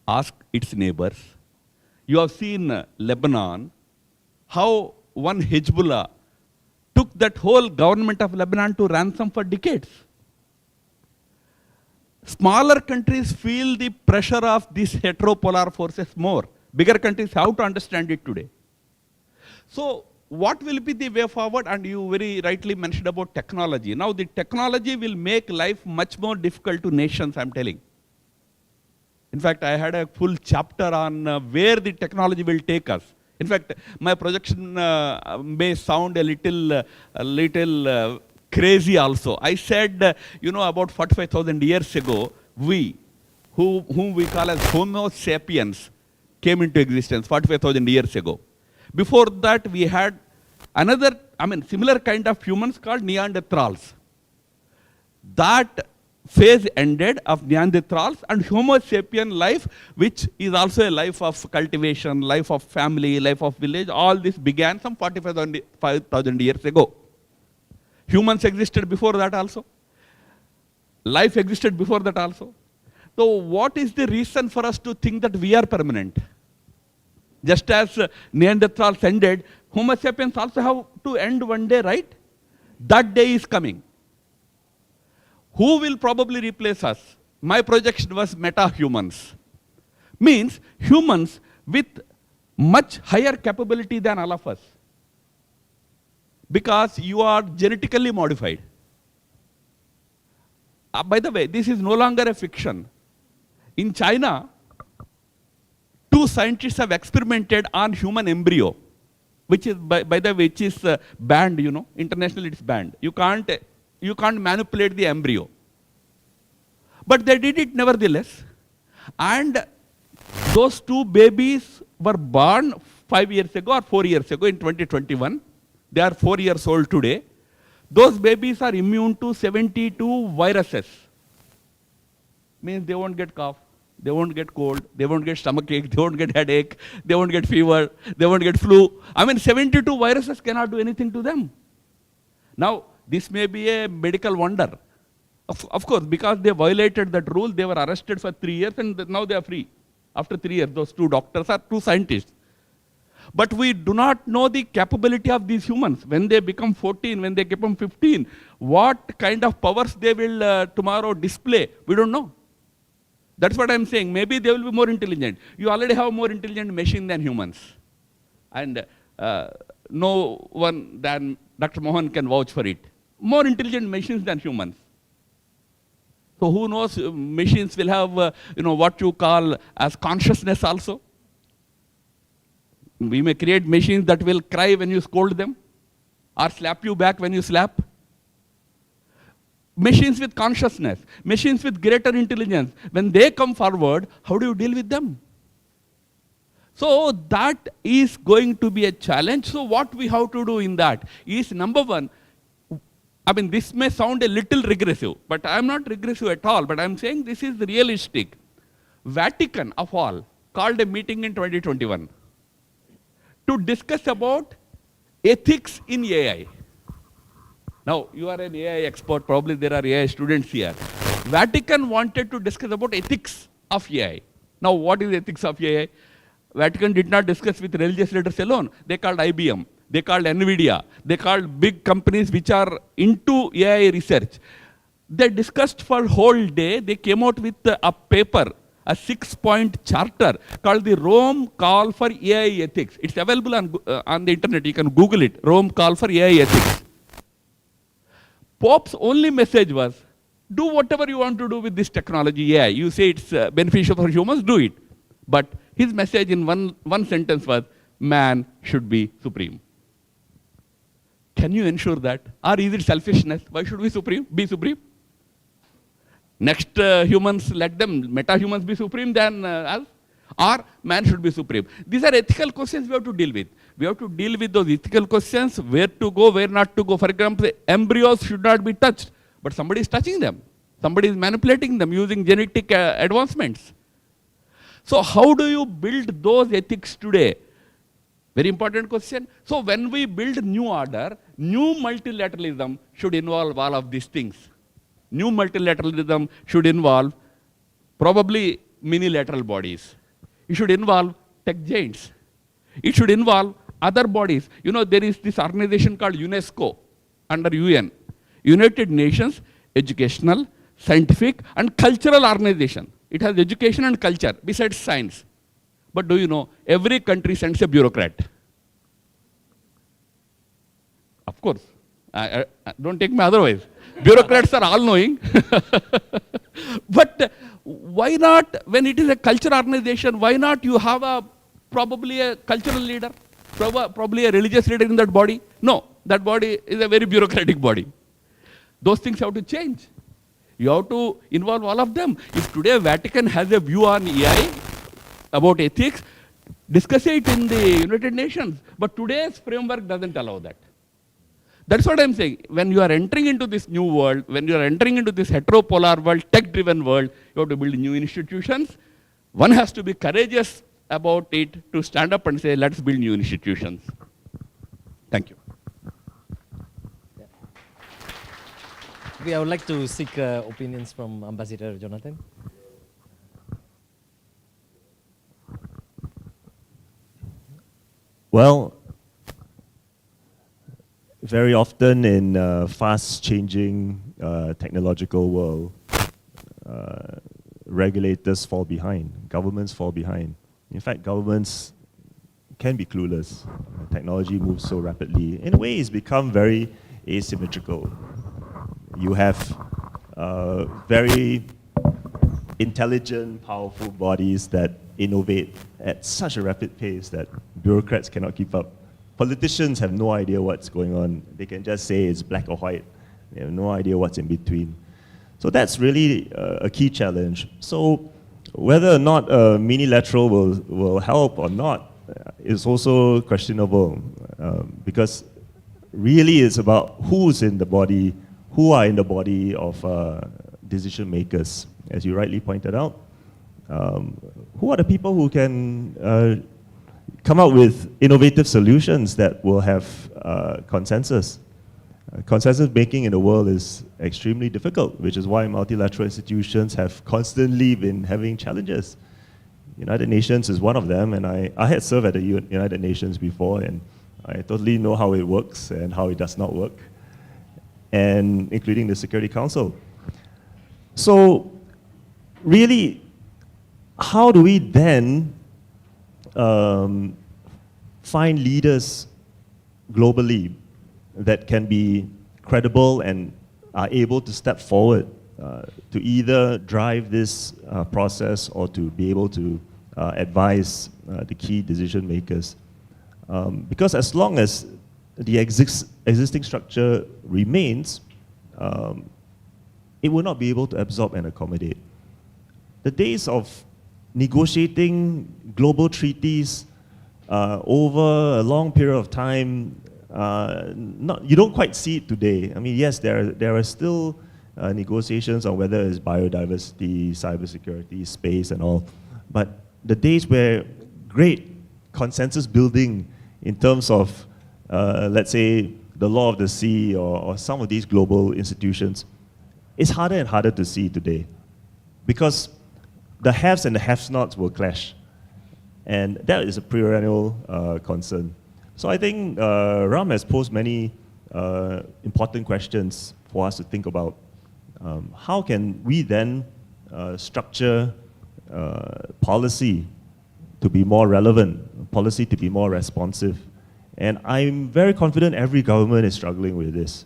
Speaker 4: ask its neighbors. You have seen Lebanon, how one Hezbollah took that whole government of Lebanon to ransom for decades. Smaller countries feel the pressure of these heteropolar forces more. Bigger countries have to understand it today. So what will be the way forward? And you very rightly mentioned about technology. Now the technology will make life much more difficult to nations, I'm telling. In fact, I had a full chapter on where the technology will take us. In fact, my projection may sound a little crazy also. I said, about 45,000 years ago, we, whom we call as Homo sapiens, came into existence 45,000 years ago. Before that, we had similar kind of humans called Neanderthals. That phase ended of Neanderthals and Homo sapien life, which is also a life of cultivation, life of family, life of village. All this began some 45,000 years ago. Humans existed before that also. Life existed before that also. So what is the reason for us to think that we are permanent? Just as Neanderthals ended, Homo sapiens also have to end one day, right? That day is coming. Who will probably replace us? My projection was meta-humans. Means humans with much higher capability than all of us. Because you are genetically modified. By the way, this is no longer a fiction. In China, 2 scientists have experimented on human embryo, which is, by the way, which is banned, internationally it's banned. You can't manipulate the embryo. But they did it nevertheless. And those 2 babies were born 5 years ago or 4 years ago in 2021. They are 4 years old today. Those babies are immune to 72 viruses. Means they won't get cough, they won't get cold, they won't get stomachache, they won't get headache, they won't get fever, they won't get flu. 72 viruses cannot do anything to them. Now, this may be a medical wonder. Of course, because they violated that rule, they were arrested for 3 years and now they are free. After 3 years, those 2 doctors are 2 scientists. But we do not know the capability of these humans. When they become 14, when they become 15, what kind of powers they will tomorrow display, we don't know. That's what I'm saying. Maybe they will be more intelligent. You already have more intelligent machine than humans. And no one than Dr. Mohan can vouch for it. More intelligent machines than humans. So who knows, machines will have, what you call as consciousness also. We may create machines that will cry when you scold them or slap you back when you slap. Machines with consciousness, machines with greater intelligence. When they come forward, how do you deal with them? So that is going to be a challenge. So what we have to do in that is, number one, this may sound a little regressive, but I am not regressive at all, but I am saying this is realistic. Vatican of all called a meeting in 2021 to discuss about ethics in AI. Now, you are an AI expert, probably there are AI students here. Vatican wanted to discuss about ethics of AI. Now, what is ethics of AI? Vatican did not discuss with religious leaders alone. They called IBM, they called NVIDIA, they called big companies which are into AI research. They discussed for a whole day. They came out with a paper, a 6-point charter called the Rome Call for AI Ethics. It's available on the internet. You can Google it, Rome Call for AI Ethics. Pope's only message was, do whatever you want to do with this technology, AI. You say it's beneficial for humans, do it. But his message in one sentence was, man should be supreme. Can you ensure that? Or is it selfishness? Why should we be supreme? Next humans, let them, meta-humans be supreme than us. Or man should be supreme. These are ethical questions we have to deal with. We have to deal with those ethical questions, where to go, where not to go. For example, embryos should not be touched, but somebody is touching them. Somebody is manipulating them using genetic advancements. So how do you build those ethics today? Very important question. So when we build new order, new multilateralism should involve all of these things. New multilateralism should involve probably mini-lateral bodies. It should involve tech giants. It should involve other bodies. There is this organization called UNESCO under UN. United Nations Educational, Scientific and Cultural Organization. It has education and culture besides science. But do you know, every country sends a bureaucrat. course. Don't take me otherwise. Bureaucrats are all-knowing. But why not, when it is a culture organization, why not you have probably a cultural leader, probably a religious leader in that body? No, that body is a very bureaucratic body. Those things have to change. You have to involve all of them. If today Vatican has a view on AI, about ethics, discuss it in the United Nations. But today's framework doesn't allow that. That's what I'm saying. When you are entering into this new world, when you are entering into this heteropolar world, tech-driven world, you have to build new institutions. One has to be courageous about it to stand up and say, let's build new institutions. Thank you.
Speaker 2: I would like to seek opinions from Ambassador Jonathan.
Speaker 3: Well, very often in a fast-changing technological world, regulators fall behind, governments fall behind. In fact, governments can be clueless. Technology moves so rapidly. In a way, it's become very asymmetrical. You have very intelligent, powerful bodies that innovate at such a rapid pace that bureaucrats cannot keep up. Politicians have no idea what's going on. They can just say it's black or white. They have no idea what's in between. So that's really a key challenge. So whether or not minilateral will help or not is also questionable, because really it's about who's in the body, who are in the body of decision makers, as you rightly pointed out. Who are the people who can come up with innovative solutions that will have consensus? Consensus making in the world is extremely difficult, which is why multilateral institutions have constantly been having challenges. United Nations is one of them, and I had served at the United Nations before, and I totally know how it works and how it does not work, and including the Security Council. So really, how do we then find leaders globally that can be credible and are able to step forward to either drive this process or to be able to advise the key decision makers? Because as long as the existing structure remains, it will not be able to absorb and accommodate. The days of negotiating global treaties over a long period of time, you don't quite see it today. I mean, yes, there are still negotiations on whether it's biodiversity, cybersecurity, space, and all. But the days where great consensus building in terms of, let's say, the law of the sea or some of these global institutions, it's harder and harder to see today, because the haves and the have-nots will clash. And that is a perennial concern. So I think Ram has posed many important questions for us to think about. How can we then structure policy to be more relevant, policy to be more responsive? And I'm very confident every government is struggling with this.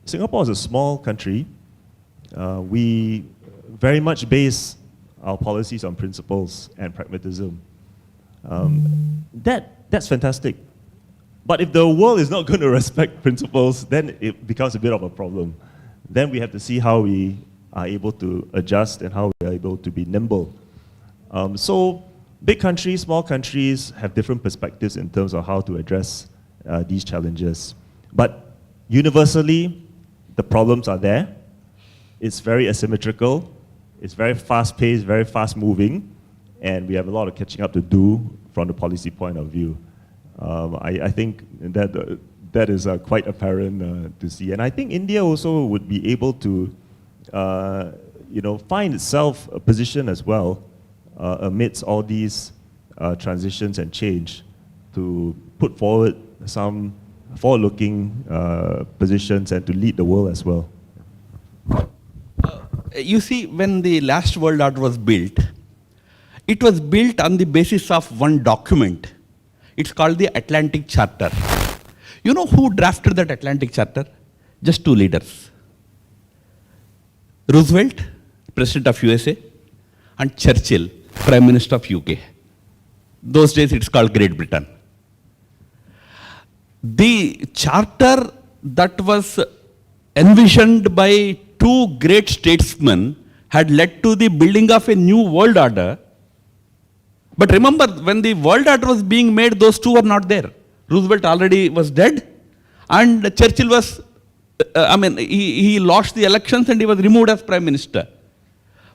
Speaker 3: Singapore is a small country. We very much base our policies on principles and pragmatism. That's fantastic. But if the world is not going to respect principles, then it becomes a bit of a problem. Then we have to see how we are able to adjust and how we are able to be nimble. So big countries, small countries have different perspectives in terms of how to address these challenges. But universally, the problems are there. It's very asymmetrical. It's very fast-paced, very fast-moving, and we have a lot of catching up to do from the policy point of view. I think that is quite apparent to see. And I think India also would be able to find itself a position as well amidst all these transitions and change to put forward some forward-looking positions and to lead the world as well.
Speaker 4: You see, when the last world order was built, it was built on the basis of one document. It's called the Atlantic Charter. You know who drafted that Atlantic Charter? Just two leaders. Roosevelt, President of USA, and Churchill, Prime Minister of UK. Those days it's called Great Britain. The charter that was envisioned by two great statesmen had led to the building of a new world order. But remember, when the world order was being made, those two were not there. Roosevelt already was dead, and Churchill was, he lost the elections and he was removed as Prime Minister.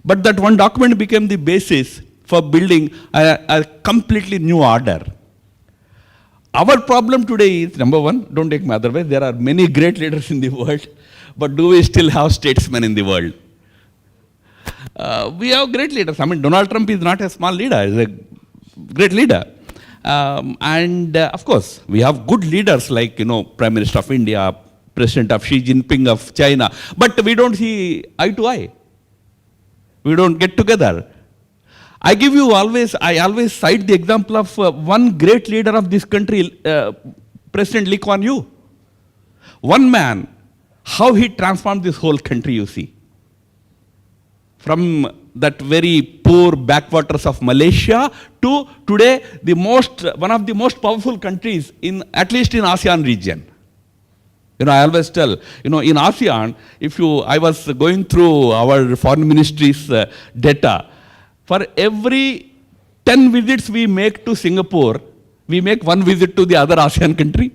Speaker 4: But that one document became the basis for building a completely new order. Our problem today is, number one, don't take me otherwise, there are many great leaders in the world, but do we still have statesmen in the world? We have great leaders. Donald Trump is not a small leader, he's a great leader. Of course, we have good leaders like, Prime Minister of India, President of Xi Jinping of China, but we don't see eye to eye. We don't get together. I always cite the example of one great leader of this country, President Lee Kuan Yew. One man, how he transformed this whole country, you see. From that very poor backwaters of Malaysia to today, one of the most powerful countries, at least in ASEAN region. I always tell, in ASEAN, I was going through our foreign ministry's data. For every 10 visits we make to Singapore, we make one visit to the other ASEAN country.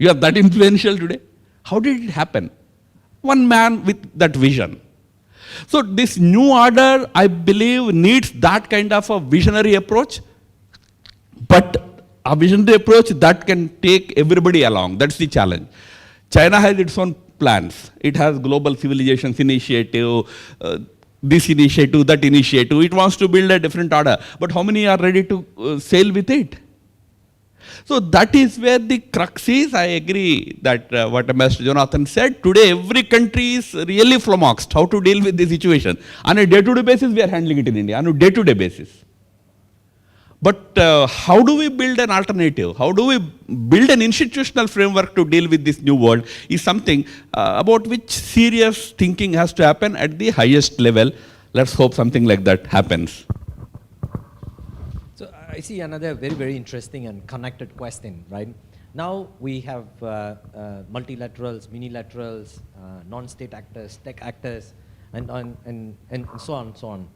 Speaker 4: You are that influential today. How did it happen? One man with that vision. So this new order, I believe, needs that kind of a visionary approach, but a visionary approach that can take everybody along. That's the challenge. China has its own plans. It has Global Civilizations Initiative, this initiative, that initiative. It wants to build a different order. But how many are ready to sail with it? So that is where the crux is. I agree that what Mr. Jonathan said. Today, every country is really flummoxed how to deal with the situation. On a day-to-day basis, we are handling it in India, on a day-to-day basis. But how do we build an alternative? How do we build an institutional framework to deal with this new world is something about which serious thinking has to happen at the highest level. Let's hope something like that happens.
Speaker 2: So I see another very, very interesting and connected question, right? Now we have multilaterals, minilaterals, non-state actors, tech actors, and so on and so on.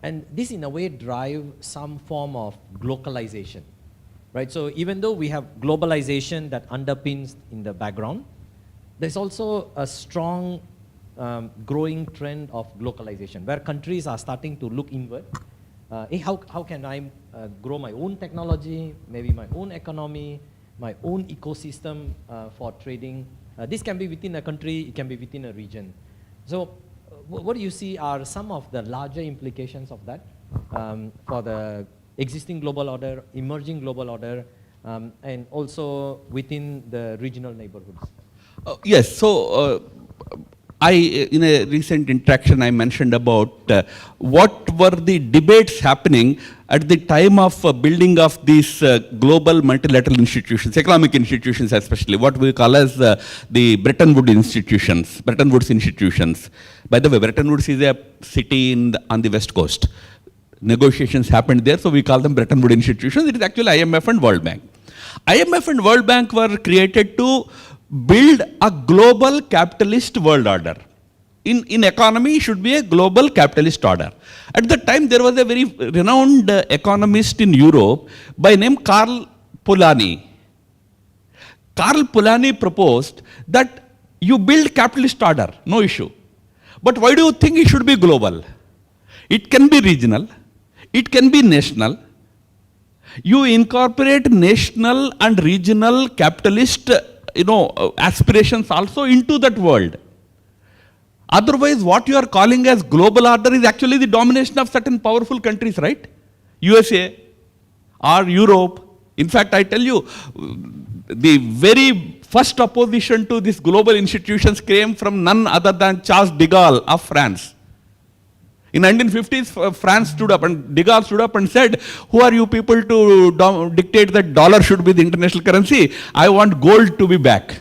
Speaker 2: And this in a way drive some form of globalization, right? So even though we have globalization that underpins in the background, there's also a strong growing trend of localization where countries are starting to look inward. How can I grow my own technology, maybe my own economy, my own ecosystem for trading? This can be within a country, it can be within a region. So what do you see are some of the larger implications of that for the existing global order, emerging global order, and also within the regional neighborhoods?
Speaker 4: Yes, so in a recent interaction, I mentioned about what were the debates happening at the time of building of these global multilateral institutions, economic institutions especially, what we call as the Bretton Woods institutions. By the way, Bretton Woods is a city on the West Coast. Negotiations happened there, so we call them Bretton Woods institutions. It is actually IMF and World Bank. IMF and World Bank were created to build a global capitalist world order. In economy, it should be a global capitalist order. At the time, there was a very renowned economist in Europe by name Karl Polanyi. Karl Polanyi proposed that you build capitalist order, no issue. But why do you think it should be global? It can be regional, it can be national. You incorporate national and regional capitalist aspirations also into that world. Otherwise, what you are calling as global order is actually the domination of certain powerful countries, right? USA or Europe. In fact, I tell you, the very first opposition to these global institutions came from none other than Charles de Gaulle of France. In 1950s, France stood up and de Gaulle stood up and said, who are you people to dictate that dollar should be the international currency? I want gold to be back.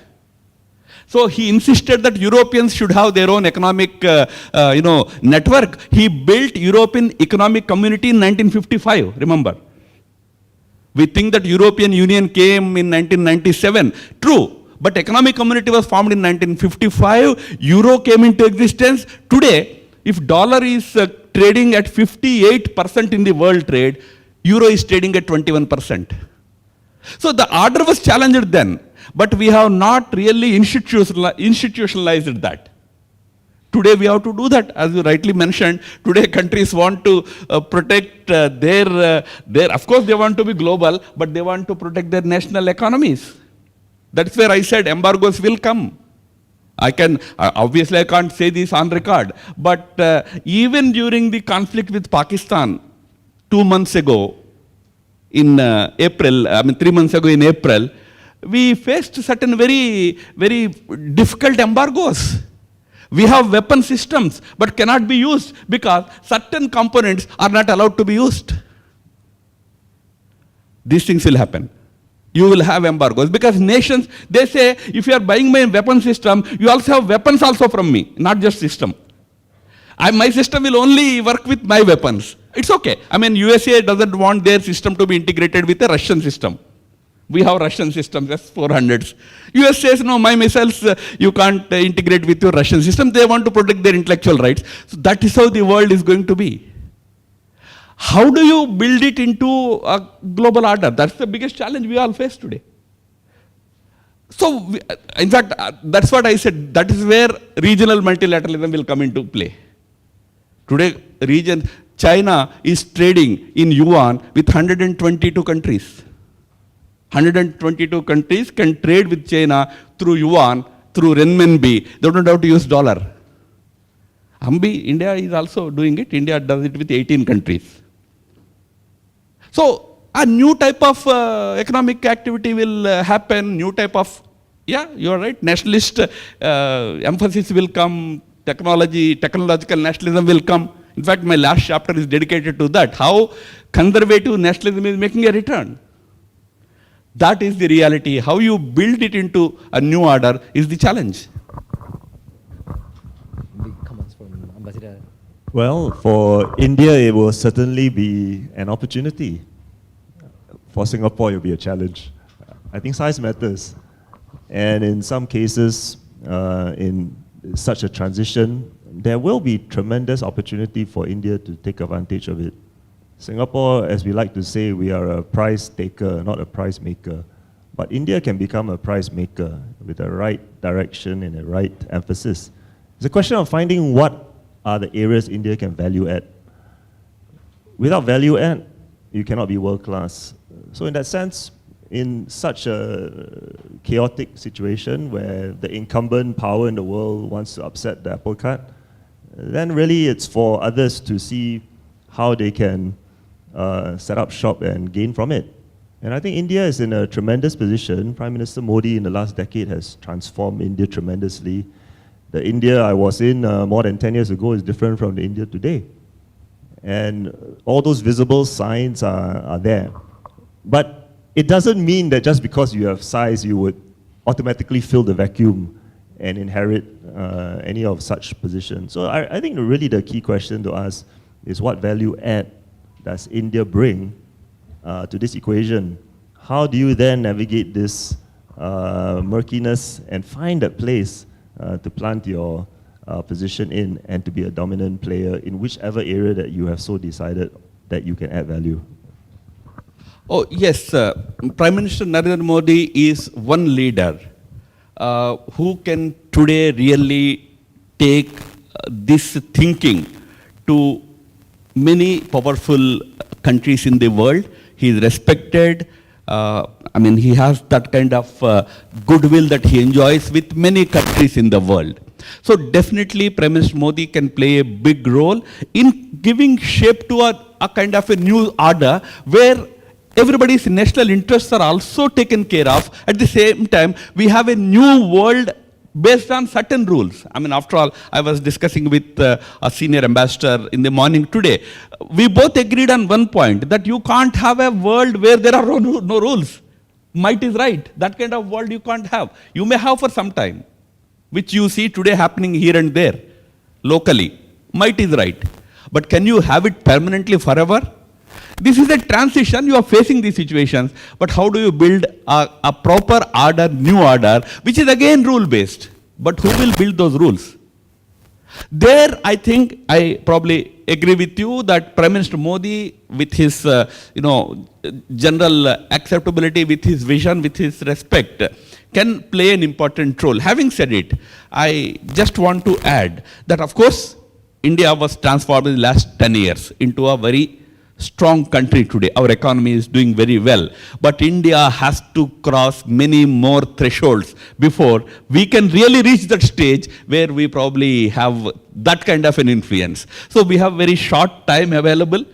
Speaker 4: So he insisted that Europeans should have their own economic network. He built European Economic Community in 1955, remember. We think that European Union came in 1997. True, but Economic Community was formed in 1955. Euro came into existence. Today, if dollar is trading at 58% in the world trade, euro is trading at 21%. So the order was challenged then, but we have not really institutionalized that. Today we have to do that, as you rightly mentioned. Today countries want to protect their, of course they want to be global, but they want to protect their national economies. That's where I said embargoes will come. Obviously I can't say this on record, but even during the conflict with Pakistan 2 months ago in April, 3 months ago in April, we faced certain very, very difficult embargoes. We have weapon systems, but cannot be used because certain components are not allowed to be used. These things will happen. You will have embargoes because nations, they say, if you are buying my weapon system, you also have weapons also from me, not just system. My system will only work with my weapons. It's okay. USA doesn't want their system to be integrated with a Russian system. We have Russian systems, S-400s. US says, no, my missiles, you can't integrate with your Russian system. They want to protect their intellectual rights. So that is how the world is going to be. How do you build it into a global order? That's the biggest challenge we all face today. So, in fact, that's what I said. That is where regional multilateralism will come into play. Today, China is trading in yuan with 122 countries. 122 countries can trade with China through yuan, through renminbi. They don't have to use dollar. India is also doing it. India does it with 18 countries. So a new type of economic activity will happen, new type of, you are right, nationalist emphasis will come, technological nationalism will come. In fact, my last chapter is dedicated to that, how conservative nationalism is making a return. That is the reality. How you build it into a new order is the challenge.
Speaker 2: Comments from Ambassador.
Speaker 3: Well, for India, it will certainly be an opportunity. For Singapore, it will be a challenge. I think size matters. And in some cases, in such a transition, there will be tremendous opportunity for India to take advantage of it. Singapore, as we like to say, we are a price taker, not a price maker. But India can become a price maker with the right direction and the right emphasis. It's a question of finding what are the areas India can value add. Without value add, you cannot be world class. So in that sense, in such a chaotic situation where the incumbent power in the world wants to upset the apple cart, then really it's for others to see how they can set up shop and gain from it. And I think India is in a tremendous position. Prime Minister Modi in the last decade has transformed India tremendously. The India I was in more than 10 years ago is different from the India today. And all those visible signs are there. But it doesn't mean that just because you have size, you would automatically fill the vacuum and inherit any of such positions. So I think really the key question to ask is what value add does India bring to this equation? How do you then navigate this murkiness and find that place to plant your position in and to be a dominant player in whichever area that you have so decided that you can add value?
Speaker 4: Oh, yes. Prime Minister Narendra Modi is one leader who can today really take this thinking to many powerful countries in the world. He is respected. He has that kind of goodwill that he enjoys with many countries in the world. So definitely Prime Minister Modi can play a big role in giving shape to a kind of a new order where everybody's national interests are also taken care of. At the same time, we have a new world based on certain rules. I mean, after all, I was discussing with a senior ambassador in the morning today. We both agreed on one point, that you can't have a world where there are no rules. Might is right. That kind of world you can't have. You may have for some time, which you see today happening here and there, locally. Might is right. But can you have it permanently forever? This is a transition. You are facing these situations. But how do you build a proper order, new order, which is again rule-based? But who will build those rules? There, I think, I probably agree with you that Prime Minister Modi, with his, general acceptability, with his vision, with his respect, can play an important role. Having said it, I just want to add that, of course, India was transformed in the last 10 years into a very strong country today. Our economy is doing very well. But India has to cross many more thresholds before we can really reach that stage where we probably have that kind of an influence. So we have very short time available.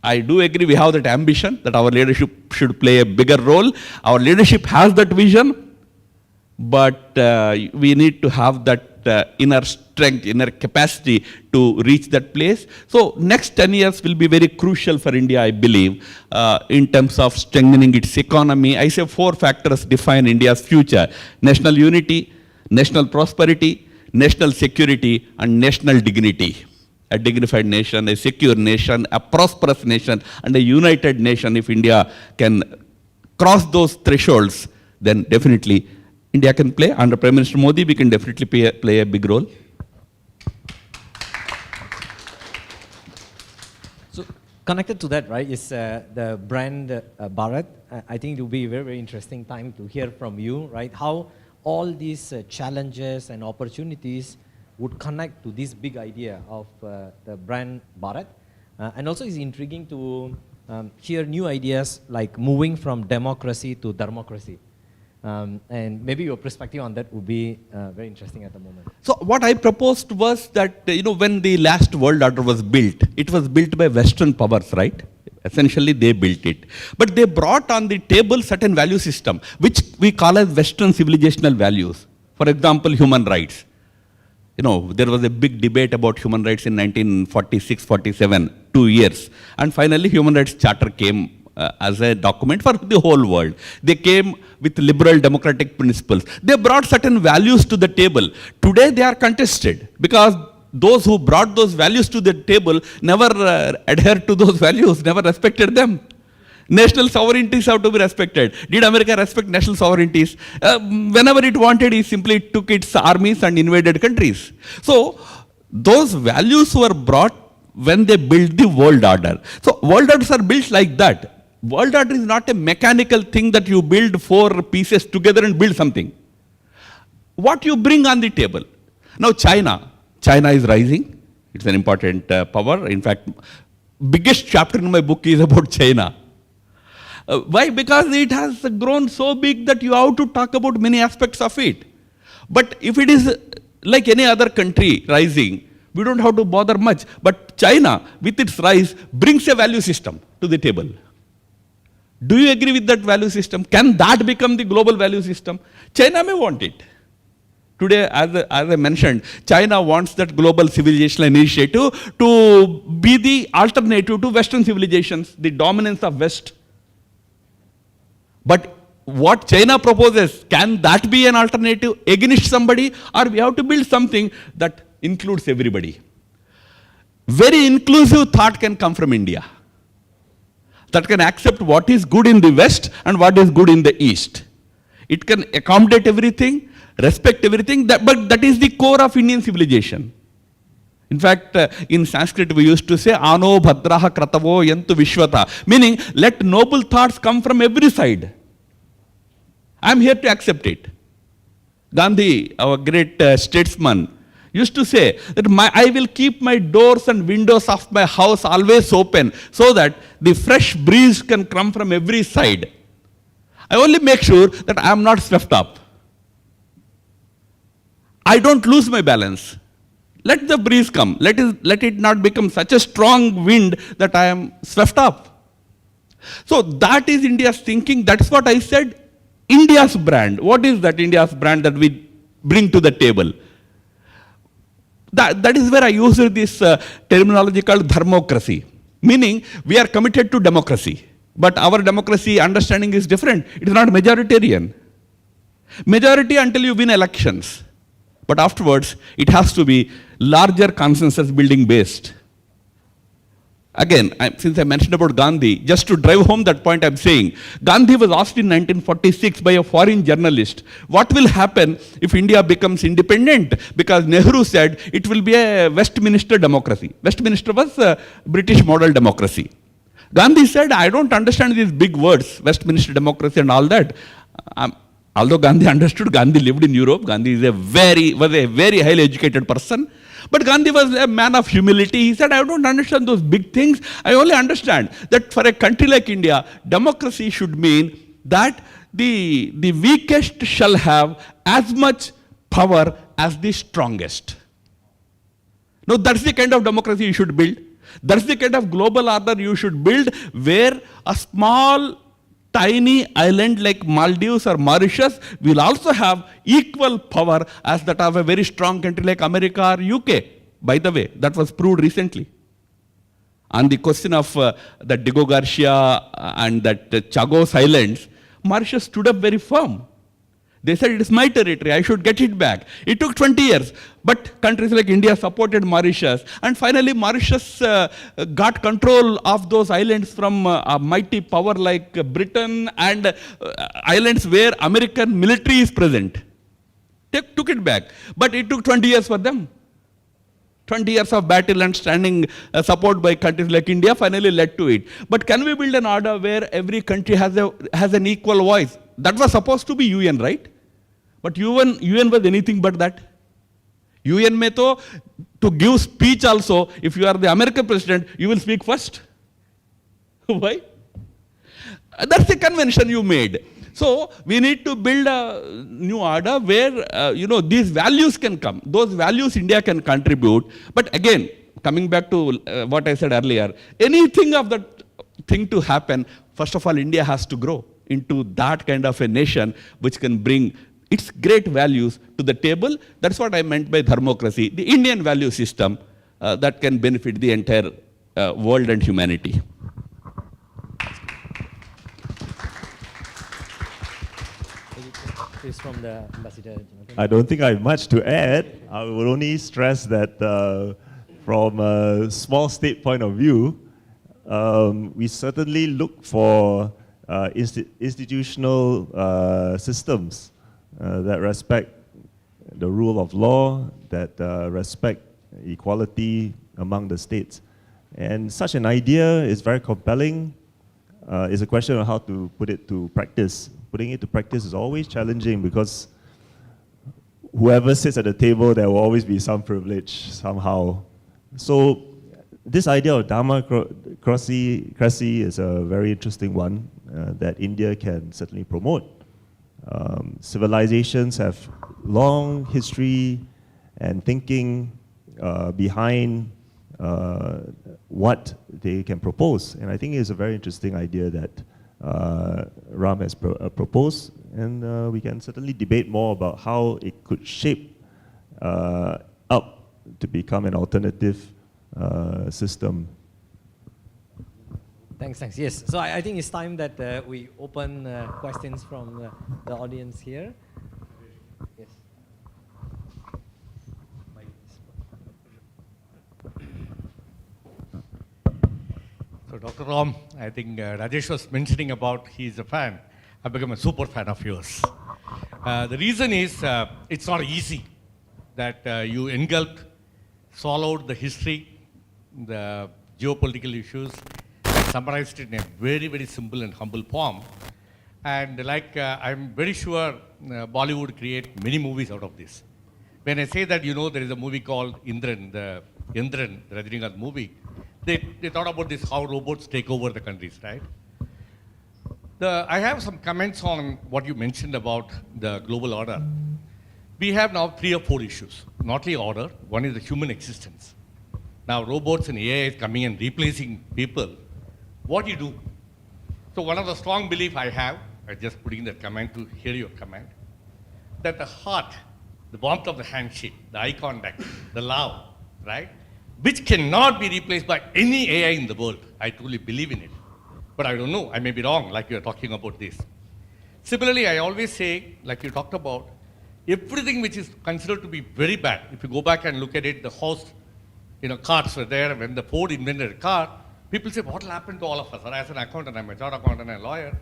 Speaker 4: I do agree we have that ambition that our leadership should play a bigger role. Our leadership has that vision, but we need to have that inner strength, inner capacity to reach that place. So next 10 years will be very crucial for India, I believe, in terms of strengthening its economy. I say 4 factors define India's future: national unity, national prosperity, national security, and national dignity. A dignified nation, a secure nation, a prosperous nation, and a united nation. If India can cross those thresholds, then definitely India can play. Under Prime Minister Modi, we can definitely play a big role.
Speaker 2: So connected to that, right, is the brand Bharat. I think it will be a very, very interesting time to hear from you, right, how all these challenges and opportunities would connect to this big idea of the brand Bharat. And also it's intriguing to hear new ideas like moving from democracy to democracy. And maybe your perspective on that would be very interesting at the moment.
Speaker 4: So what I proposed was that, when the last world order was built, it was built by Western powers, right? Essentially, they built it. But they brought on the table certain value system, which we call as Western civilizational values. For example, human rights. There was a big debate about human rights in 1946, 47, 2 years. And finally, Human Rights Charter came as a document for the whole world. They came with liberal democratic principles. They brought certain values to the table. Today, they are contested because those who brought those values to the table never adhered to those values, never respected them. National sovereignties have to be respected. Did America respect national sovereignties? Whenever it wanted, it simply took its armies and invaded countries. So, those values were brought when they built the world order. So, world orders are built like that. World order is not a mechanical thing that you build 4 pieces together and build something. What you bring on the table. Now, China is rising. It's an important power. In fact, biggest chapter in my book is about China. Why? Because it has grown so big that you have to talk about many aspects of it. But if it is like any other country rising, we don't have to bother much. But China, with its rise, brings a value system to the table. Do you agree with that value system? Can that become the global value system? China may want it. Today, as I mentioned, China wants that global civilizational initiative to be the alternative to Western civilizations, the dominance of West. But what China proposes, can that be an alternative against somebody, or we have to build something that includes everybody? Very inclusive thought can come from India, that can accept what is good in the West and what is good in the East. It can accommodate everything, respect everything, but that is the core of Indian civilization. In fact, in Sanskrit we used to say, Ano bhadraha kratavo yantu vishwata, meaning let noble thoughts come from every side. I am here to accept it. Gandhi, our great statesman, used to say that I will keep my doors and windows of my house always open so that the fresh breeze can come from every side. I only make sure that I am not swept up. I don't lose my balance. Let the breeze come. Let it not become such a strong wind that I am swept up. So that is India's thinking. That's what I said. India's brand. What is that India's brand that we bring to the table. That is where I use this terminology called dharmocracy, meaning we are committed to democracy, but our democracy understanding is different. It is not majoritarian. Majority until you win elections, but afterwards it has to be larger consensus building based. Again, since I mentioned about Gandhi, just to drive home that point I'm saying, Gandhi was asked in 1946 by a foreign journalist, what will happen if India becomes independent? Because Nehru said it will be a Westminster democracy. Westminster was a British model democracy. Gandhi said, I don't understand these big words, Westminster democracy and all that. Although Gandhi understood, Gandhi lived in Europe, Gandhi was a very highly educated person. But Gandhi was a man of humility. He said, I don't understand those big things. I only understand that for a country like India, democracy should mean that the weakest shall have as much power as the strongest. Now, that's the kind of democracy you should build. That's the kind of global order you should build, where a small, tiny island like Maldives or Mauritius will also have equal power as that of a very strong country like America or UK. By the way, that was proved recently. On the question of the Diego Garcia and that Chagos Islands, Mauritius stood up very firm. They said, it is my territory, I should get it back. It took 20 years, but countries like India supported Mauritius, and finally Mauritius got control of those islands from a mighty power like Britain and islands where American military is present. They took it back, but it took 20 years for them. 20 years of battle and standing support by countries like India finally led to it. But can we build an order where every country has an equal voice? That was supposed to be UN, right? But UN was anything but that. UN may to give speech also, if you are the American president, you will speak first. Why? That's the convention you made. So we need to build a new order where these values can come. Those values India can contribute. But again, coming back to what I said earlier, anything of that thing to happen, first of all, India has to grow into that kind of a nation which can bring its great values to the table. That's what I meant by dharmocracy, the Indian value system that can benefit the entire world and humanity.
Speaker 2: Please from the ambassador.
Speaker 3: I don't think I have much to add. I will only stress that from a small state point of view, we certainly look for institutional systems that respect the rule of law, that respect equality among the states. And such an idea is very compelling. It's a question of how to put it to practice. Putting it to practice is always challenging because whoever sits at the table, there will always be some privilege somehow. So this idea of democracy is a very interesting one that India can certainly promote. Civilizations have long history and thinking behind what they can propose. And I think it's a very interesting idea that Ram has proposed, and we can certainly debate more about how it could shape up to become an alternative system.
Speaker 2: Thanks. Yes, so I think it's time that we open questions from the audience here. Yes.
Speaker 5: So Dr. Ram, I think Rajesh was mentioning about he's a fan. I've become a super fan of yours. The reason is it's not easy that you engulfed, swallowed the history, the geopolitical issues, and summarized it in a very, very simple and humble form. And I'm very sure Bollywood create many movies out of this. When I say that, there is a movie called Indran, the Rajinikanth movie. They thought about this, how robots take over the countries, right? I have some comments on what you mentioned about the global order. We have now 3 or 4 issues, not only order. One is the human existence. Now robots and AI is coming and replacing people. What do you do? So one of the strong belief I have, I'm just putting that comment to hear your comment, that the heart the warmth of the handshake, the eye contact, the love, right? Which cannot be replaced by any AI in the world. I truly believe in it. But I don't know, I may be wrong, like you're talking about this. Similarly, I always say, like you talked about, everything which is considered to be very bad, if you go back and look at it, the horse, carts were there. When the Ford invented a car, people say, what will happen to all of us? As an accountant, I'm a chartered accountant and a lawyer.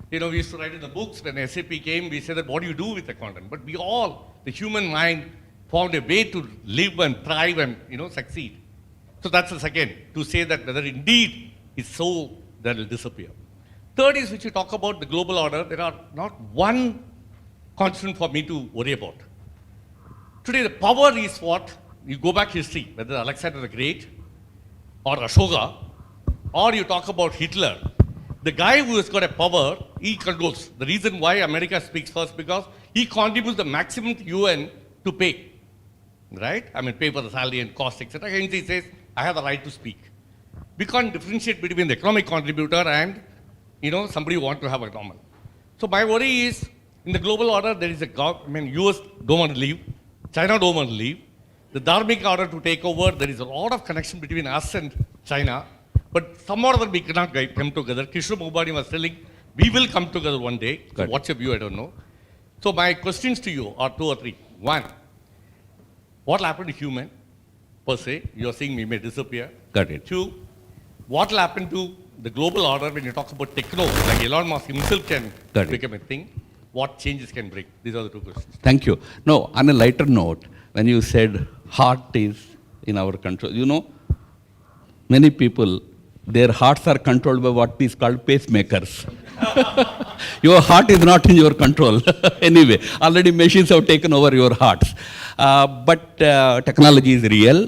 Speaker 5: We used to write in the books, when SAP came, we said that, what do you do with accountant? But we all, the human mind, found a way to live and thrive and, succeed. So that's the second, to say that whether indeed it's so, that will disappear. Third is, which you talk about the global order, there are not one constant for me to worry about. Today, the power is what? You go back history, whether Alexander the Great or Ashoka, or you talk about Hitler. The guy who has got a power, he controls. The reason why America speaks first, because he contributes the maximum to UN to pay. Right? Pay for the salary and cost, etc. Hence he says, I have the right to speak. We can't differentiate between the economic contributor and, somebody who wants to have a normal. So my worry is, in the global order, there is US don't want to leave, China don't want to leave. The Dharmic order to take over, there is a lot of connection between us and China, but some or other we cannot come together. Kishore Mubani was telling, we will come together one day. So what's your view? I don't know. So my questions to you are 2 or 3. 1, what will happen to human, per se? You're saying we may disappear.
Speaker 4: Got it.
Speaker 5: 2, what will happen to the global order when you talk about techno, like Elon Musk himself can become a thing? What changes can bring? These are the 2 questions.
Speaker 4: Thank you. No, on a lighter note, when you said heart is in our control, many people, their hearts are controlled by what is called pacemakers. Your heart is not in your control. Anyway, already machines have taken over your hearts. But technology is real.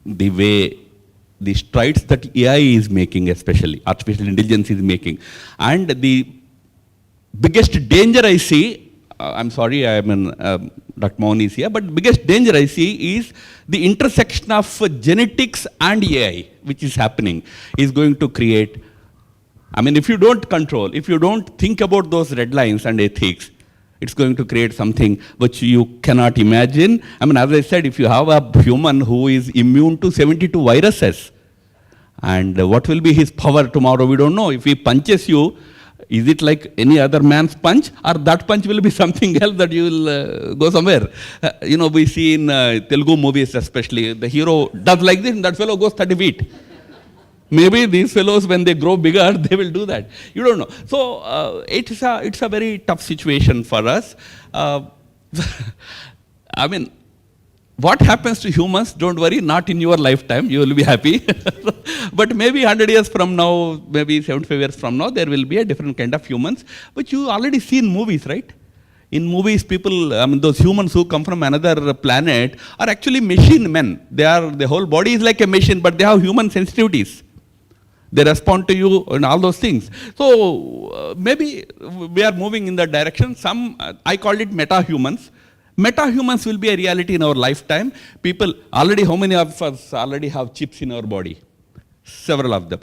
Speaker 4: The way, the strides that AI is making, especially artificial intelligence is making, and the biggest danger I see, I'm sorry, Dr. Mohan is here, but biggest danger I see is the intersection of genetics and AI, which is happening, is going to create, if you don't control, if you don't think about those red lines and ethics, it's going to create something which you cannot imagine. As I said, if you have a human who is immune to 72 viruses, and what will be his power tomorrow, we don't know. If he punches you, is it like any other man's punch, or that punch will be something else that you will go somewhere? We see in Telugu movies especially, the hero does like this and that fellow goes 30 feet. Maybe these fellows, when they grow bigger, they will do that. You don't know. So it's a very tough situation for us. What happens to humans, don't worry, not in your lifetime, you will be happy. But maybe 100 years from now, maybe 75 years from now, there will be a different kind of humans, which you already see in movies, right? In movies, people, those humans who come from another planet are actually machine men. Their whole body is like a machine, but they have human sensitivities. They respond to you and all those things. So maybe we are moving in that direction. I call it meta-humans. Meta-humans will be a reality in our lifetime. People, how many of us already have chips in our body? Several of them.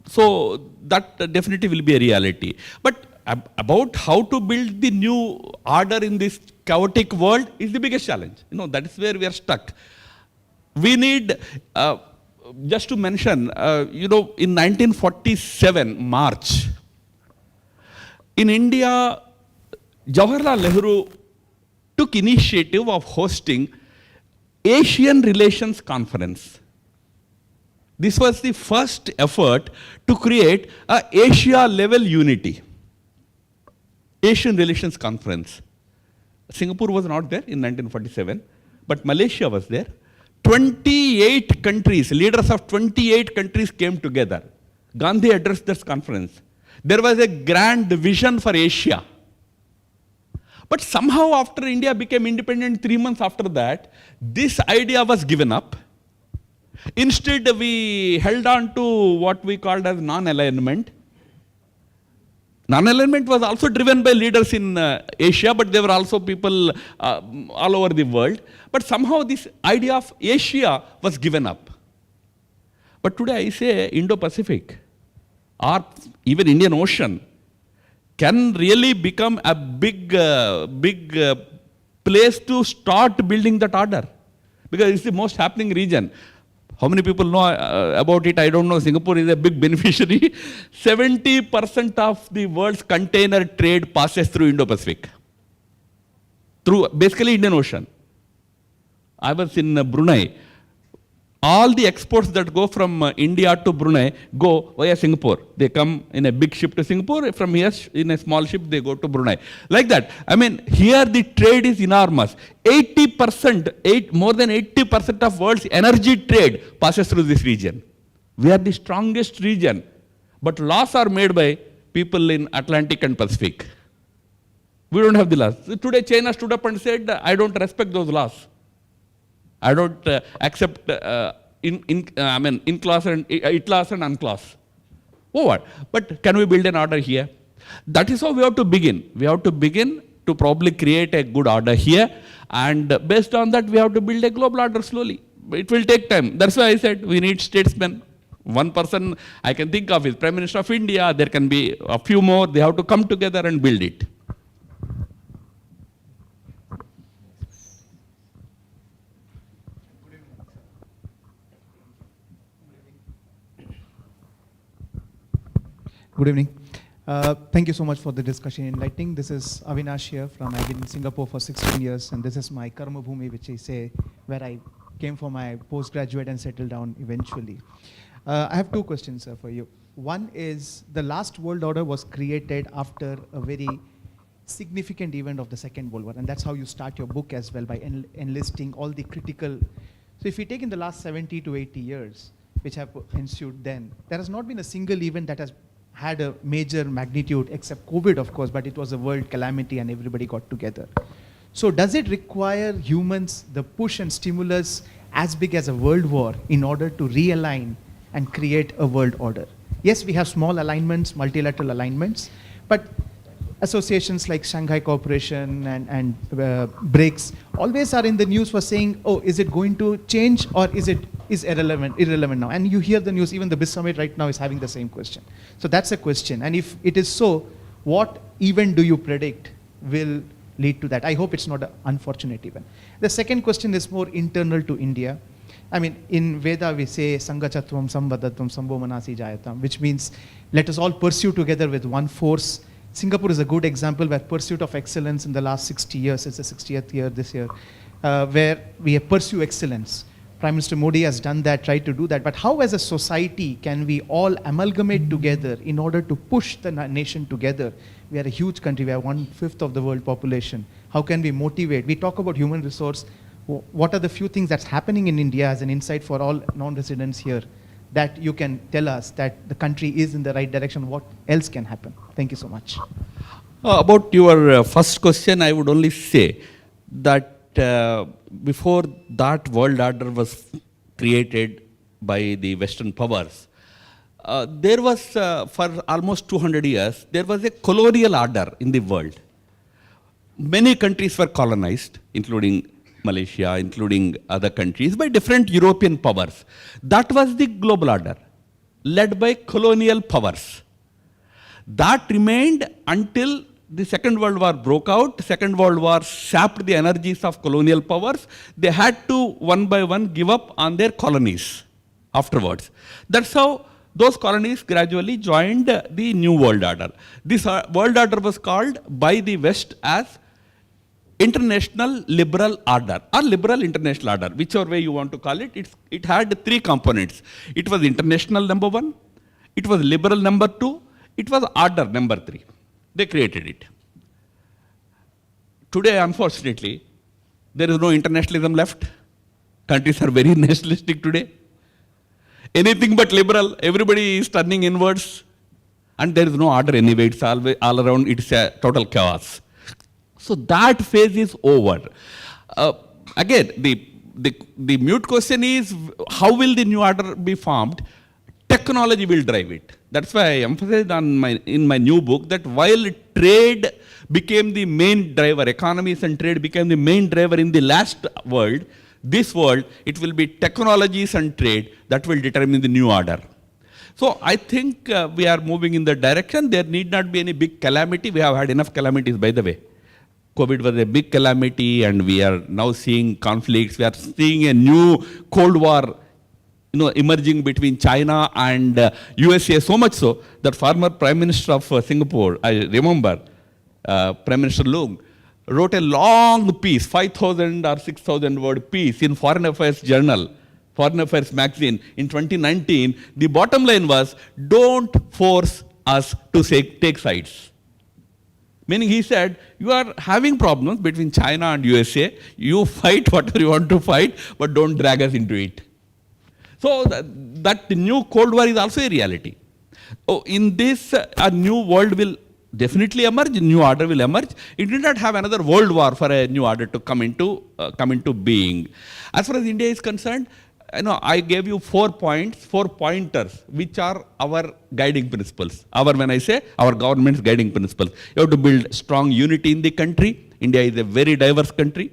Speaker 4: So that definitely will be a reality. But about how to build the new order in this chaotic world is the biggest challenge. That is where we are stuck. We need, just to mention, in 1947, March, in India, Jawaharlal Nehru took initiative of hosting Asian Relations Conference. This was the first effort to create a Asia-level unity. Asian Relations Conference. Singapore was not there in 1947, but Malaysia was there. 28 countries, leaders of 28 countries came together. Gandhi addressed this conference. There was a grand vision for Asia. But somehow after India became independent 3 months after that, this idea was given up. Instead, we held on to what we called as non-alignment. Non-alignment was also driven by leaders in Asia, but there were also people all over the world. But somehow this idea of Asia was given up. But today I say Indo-Pacific, or even Indian Ocean, can really become a big place to start building that order. Because it's the most happening region. How many people know about it? I don't know. Singapore is a big beneficiary. 70% of the world's container trade passes through Indo-Pacific. Through basically Indian Ocean. I was in Brunei. All the exports that go from India to Brunei go via Singapore. They come in a big ship to Singapore. From here, in a small ship, they go to Brunei. Like that. I mean, here the trade is enormous. 80%, more than 80% of world's energy trade passes through this region. We are the strongest region. But laws are made by people in Atlantic and Pacific. We don't have the laws. Today, China stood up and said, I don't respect those laws. I don't accept in-class and it-class and unclass. Over. But can we build an order here? That is how we have to begin. We have to begin to probably create a good order here. And based on that, we have to build a global order slowly. It will take time. That's why I said we need statesmen. One person I can think of is Prime Minister of India. There can be a few more. They have to come together and build it.
Speaker 6: Good evening. Thank you so much for the discussion enlightening. This is Avinash here from, I've been in Singapore for 16 years, and this is my Karma Bhumi, which I say, where I came for my postgraduate and settled down eventually. I have two questions for you. One is, the last world order was created after a very significant event of the Second World War, and that's how you start your book as well, by enlisting all the critical. So if you take in the last 70 to 80 years, which have ensued then, there has not been a single event that has had a major magnitude, except COVID, of course, but it was a world calamity and everybody got together. So does it require humans the push and stimulus as big as a world war in order to realign and create a world order? Yes, we have small alignments, multilateral alignments, but associations like Shanghai Cooperation and BRICS always are in the news for saying, oh, is it going to change or is irrelevant now? And you hear the news, even the BIS Summit right now is having the same question. So that's a question. And if it is so, what event do you predict will lead to that? I hope it's not an unfortunate event. The second question is more internal to India. I mean, in Veda we say, Sangachatvam Samvadatvam Sambho Manasi Jayatam, which means let us all pursue together with one force. Singapore is a good example where pursuit of excellence in the last 60 years, it's the 60th year this year, where we pursue excellence. Prime Minister Modi has done that, tried to do that. But how as a society can we all amalgamate together in order to push the nation together? We are a huge country, we have 1/5 of the world population. How can we motivate? We talk about human resource. What are the few things that's happening in India as an insight for all non-residents here that you can tell us that the country is in the right direction? What else can happen? Thank you so much.
Speaker 4: About your first question, I would only say that before that world order was created by the Western powers, there was, for almost 200 years, there was a colonial order in the world. Many countries were colonized, including Malaysia, including other countries, by different European powers. That was the global order, led by colonial powers. That remained until the Second World War broke out. Second World War sapped the energies of colonial powers. They had to, one by one, give up on their colonies afterwards. That's how those colonies gradually joined the New World Order. This world order was called by the West as International Liberal Order or Liberal International Order, whichever way you want to call it. It had three components. It was international, number one. It was liberal, number two. It was order, number three. They created it. Today, unfortunately, there is no internationalism left. Countries are very nationalistic today. Anything but liberal, everybody is turning inwards. And there is no order anyway. It's all around, it's a total chaos. So that phase is over. Again, the mute question is, how will the new order be formed? Technology will drive it. That's why I emphasized in my new book that while trade became the main driver, economies and trade became the main driver in the last world, this world, it will be technologies and trade that will determine the new order. So I think we are moving in the direction. There need not be any big calamity. We have had enough calamities, by the way. COVID was a big calamity, and we are now seeing conflicts. We are seeing a new Cold War, emerging between China and USA. So much so that former Prime Minister of Singapore, I remember, Prime Minister Leung, wrote a long piece, 5,000 or 6,000 word piece in Foreign Affairs Journal, Foreign Affairs magazine in 2019. The bottom line was, don't force us to take sides. Meaning he said, you are having problems between China and USA. You fight whatever you want to fight, but don't drag us into it. So that new Cold War is also a reality. Oh, in this, a new world will definitely emerge, a new order will emerge. It did not have another world war for a new order to come into being. As far as India is concerned, I gave you 4 points, 4 pointers, which are our guiding principles. When I say our government's guiding principles, you have to build strong unity in the country. India is a very diverse country.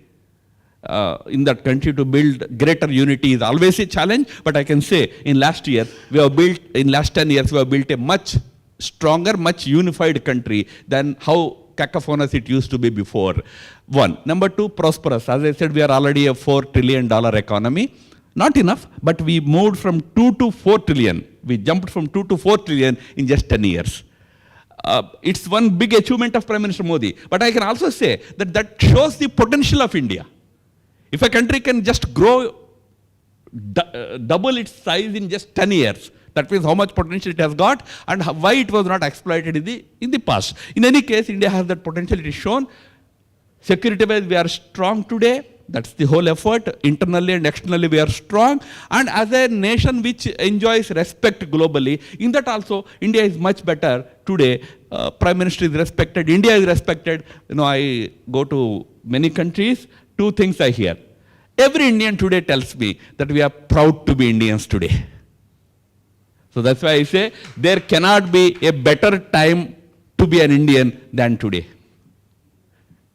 Speaker 4: In that country, to build greater unity is always a challenge. But I can say, in last 10 years, we have built a much stronger, much unified country than how cacophonous it used to be before. One. Number two, prosperous. As I said, we are already a $4 trillion economy. Not enough, but we moved from 2 to 4 trillion. We jumped from 2 to 4 trillion in just 10 years. It's one big achievement of Prime Minister Modi. But I can also say that shows the potential of India. If a country can just grow, double its size in just 10 years, that means how much potential it has got and why it was not exploited in the past. In any case, India has that potential. It is shown. Security-wise, we are strong today. That's the whole effort. Internally and externally, we are strong. And as a nation which enjoys respect globally, in that also, India is much better today. Prime Minister is respected. India is respected. I go to many countries. 2 things I hear. Every Indian today tells me that we are proud to be Indians today. So that's why I say there cannot be a better time to be an Indian than today.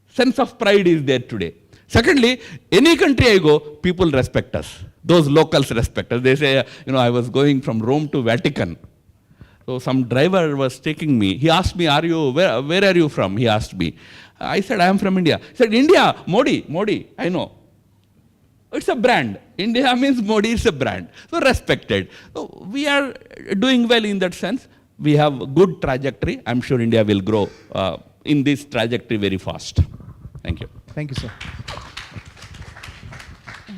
Speaker 4: Sense of pride is there today. Secondly, any country I go, people respect us. Those locals respect us. They say, I was going from Rome to Vatican. So some driver was taking me. He asked me, where are you from? He asked me. I said, I am from India. He said, India, Modi, I know. It's a brand. India means Modi is a brand. So respected. So we are doing well in that sense. We have good trajectory. I'm sure India will grow in this trajectory very fast. Thank you.
Speaker 6: Thank you, sir.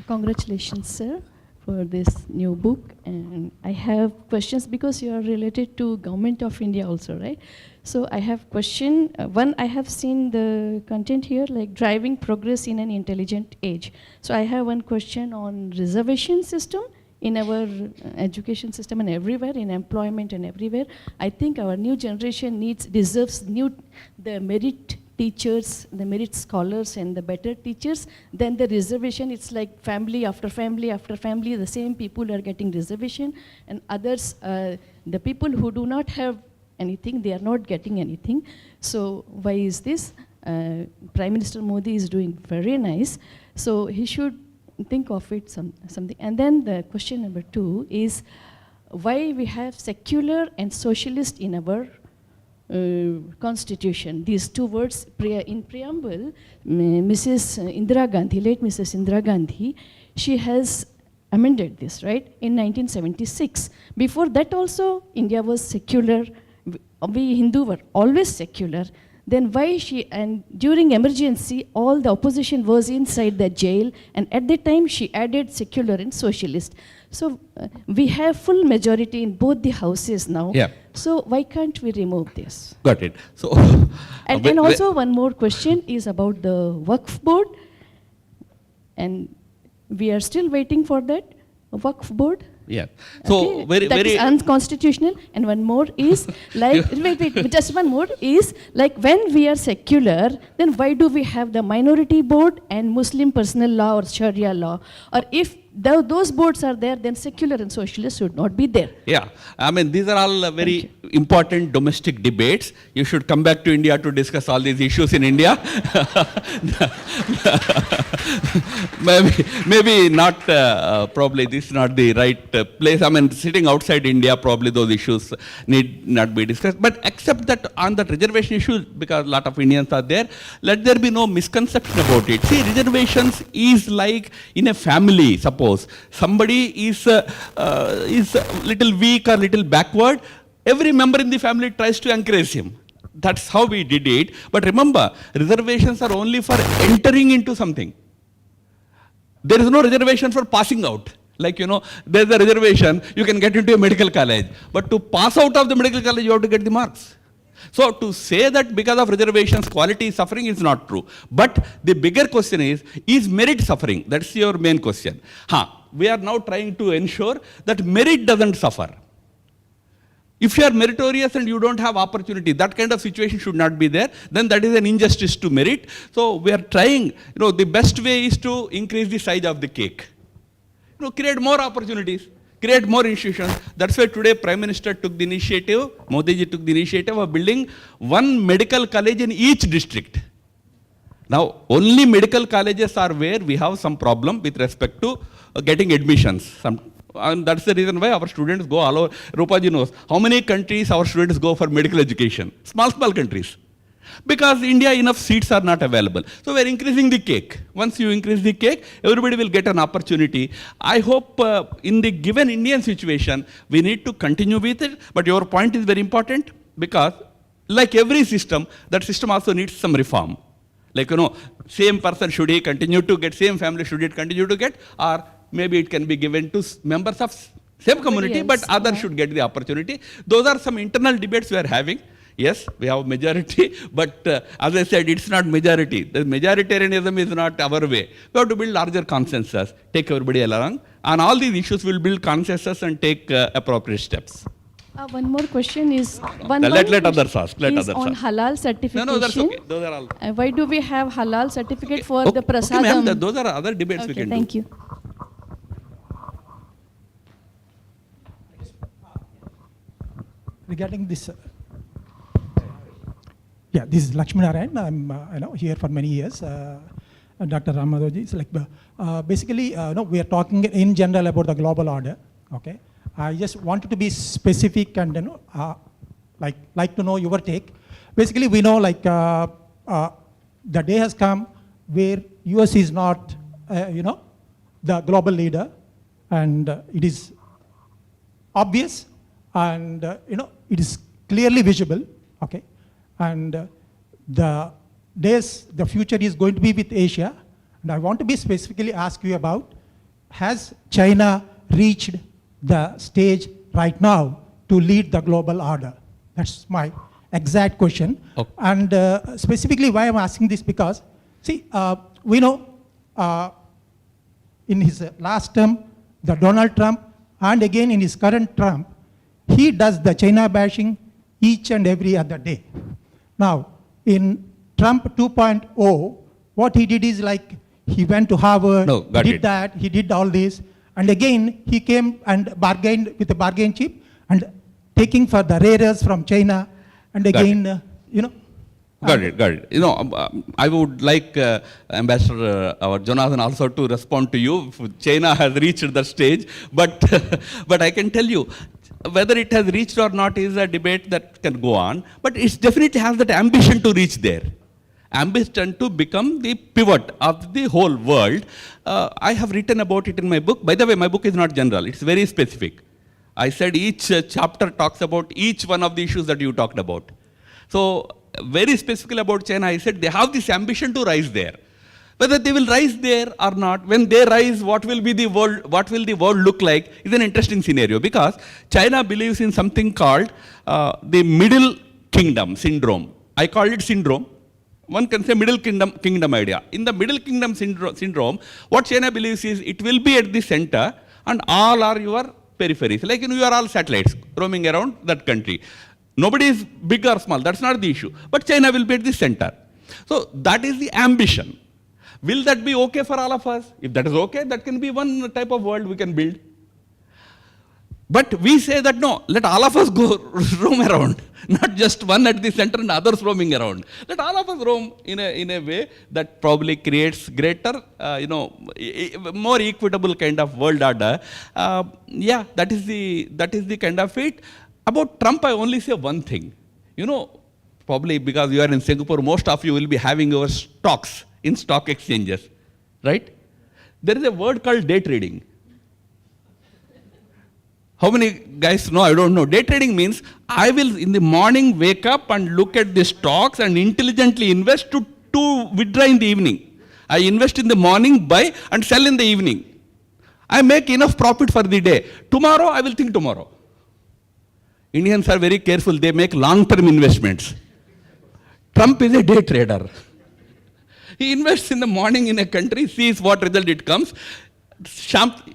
Speaker 7: Congratulations, sir, for this new book. And I have questions because you are related to Government of India also, right? So I have question. One, I have seen the content here, like driving progress in an intelligent age. So I have one question on reservation system in our education system and everywhere, in employment and everywhere. I think our new generation deserves the merit teachers, the merit scholars and the better teachers. Then the reservation, it's like family after family after family, the same people are getting reservation, and others, the people who do not have anything, they are not getting anything. So why is this? Prime Minister Modi is doing very nice, so he should think of it something. And then the question number 2 is why we have secular and socialist in our constitution. These 2 words in preamble, Mrs. Indira Gandhi, late Mrs. Indira Gandhi, she has amended this, right, in 1976. Before that also, India was secular. We Hindu were always secular. Then why and during emergency, all the opposition was inside the jail, and at the time she added secular and socialist. So we have full majority in both the houses now.
Speaker 4: Yeah.
Speaker 7: So why can't we remove this?
Speaker 4: Got it. So,
Speaker 7: and also one more question is about the Waqf board, and we are still waiting for that Waqf board.
Speaker 4: Yeah. So
Speaker 7: Okay, that is unconstitutional. And one more is like wait, just one more is like when we are secular, then why do we have the minority board and Muslim personal law or Sharia law? Or if those boards are there, then secular and socialist should not be there.
Speaker 4: Yeah, I mean, these are all very important domestic debates. You should come back to India to discuss all these issues in India. maybe not, probably this is not the right place. I mean, sitting outside India, probably those issues need not be discussed. But except that on that reservation issue, because a lot of Indians are there, let there be no misconception about it. See, reservations is like in a family, suppose somebody is little weak or little backward, every member in the family tries to encourage him. That's how we did it. But remember, reservations are only for entering into something. There is no reservation for passing out. Like, there's a reservation, you can get into a medical college. But to pass out of the medical college, you have to get the marks. So to say that because of reservations, quality is suffering is not true. But the bigger question is merit suffering? That's your main question. We are now trying to ensure that merit doesn't suffer. If you are meritorious and you don't have opportunity, that kind of situation should not be there. Then that is an injustice to merit. So we are trying, the best way is to increase the size of the cake. Create more opportunities, create more institutions. That's why today Prime Minister took the initiative, Modi ji took the initiative of building one medical college in each district. Now, only medical colleges are where we have some problem with respect to getting admissions. And that's the reason why our students go all over. Rupaji knows how many countries our students go for medical education. Small countries. Because India, enough seats are not available. So we're increasing the cake. Once you increase the cake, everybody will get an opportunity. I hope in the given Indian situation, we need to continue with it. But your point is very important because like every system, that system also needs some reform. Like, same person should he continue to get, same family should it continue to get, or maybe it can be given to members of same community, but others should get the opportunity. Those are some internal debates we are having. Yes, we have majority, but as I said, it's not majority. The majoritarianism is not our way. We have to build larger consensus, take everybody along. On all these issues, we'll build consensus and take appropriate steps.
Speaker 7: One more question is,
Speaker 4: let others ask. Let others
Speaker 7: on
Speaker 4: ask.
Speaker 7: halal certification.
Speaker 4: No, that's okay. Those are all.
Speaker 7: Why do we have halal certificate for the
Speaker 4: Okay,
Speaker 7: prasadam?
Speaker 4: ma'am, those are other debates we can do.
Speaker 7: Thank you.
Speaker 8: Regarding this, this is Lakshminarayan. I'm here for many years. Dr. Ramadhoji is like basically we are talking in general about the global order. Okay, I just wanted to be specific and like to know your take. Basically, we know the day has come where US is not the global leader, and it is obvious, and it is clearly visible. Okay, and the future is going to be with Asia, and I want to be specifically ask you about, has China reached the stage right now to lead the global order? That's my exact question.
Speaker 4: Okay.
Speaker 8: And specifically why I'm asking this, because see, we know in his last term, the Donald Trump, and again in his current Trump, he does the China bashing each and every other day. Now, in Trump 2.0, what he did is like, he went to Harvard, he did all this, and again, he came and bargained with a bargain chip, and taking for the rare earths from China, and again,
Speaker 4: Got it. I would like Ambassador Jonathan also to respond to you. China has reached the stage, but I can tell you, whether it has reached or not is a debate that can go on, but it definitely has that ambition to reach there. Ambition to become the pivot of the whole world. I have written about it in my book. By the way, my book is not general, it's very specific. I said each chapter talks about each one of the issues that you talked about. So, very specifically about China, I said they have this ambition to rise there. Whether they will rise there or not, when they rise, what will the world look like is an interesting scenario, because China believes in something called the middle kingdom syndrome. I call it syndrome. One can say middle kingdom idea. In the middle kingdom syndrome, what China believes is it will be at the center and all are your peripheries. Like you are all satellites roaming around that country. Nobody is big or small, that's not the issue. But China will be at the center. So that is the ambition. Will that be okay for all of us? If that is okay, that can be one type of world we can build. But we say that no, let all of us go roam around, not just one at the center and others roaming around. Let all of us roam in a way that probably creates greater, more equitable kind of world order. Yeah, that is the kind of it. About Trump, I only say one thing. Probably because you are in Singapore, most of you will be having your stocks in stock exchanges, right? There is a word called day trading. How many guys know? I don't know. Day trading means I will in the morning wake up and look at the stocks and intelligently invest to withdraw in the evening. I invest in the morning, buy and sell in the evening. I make enough profit for the day. Tomorrow, I will think tomorrow. Indians are very careful. They make long-term investments. Trump is a day trader. He invests in the morning in a country, sees what result it comes.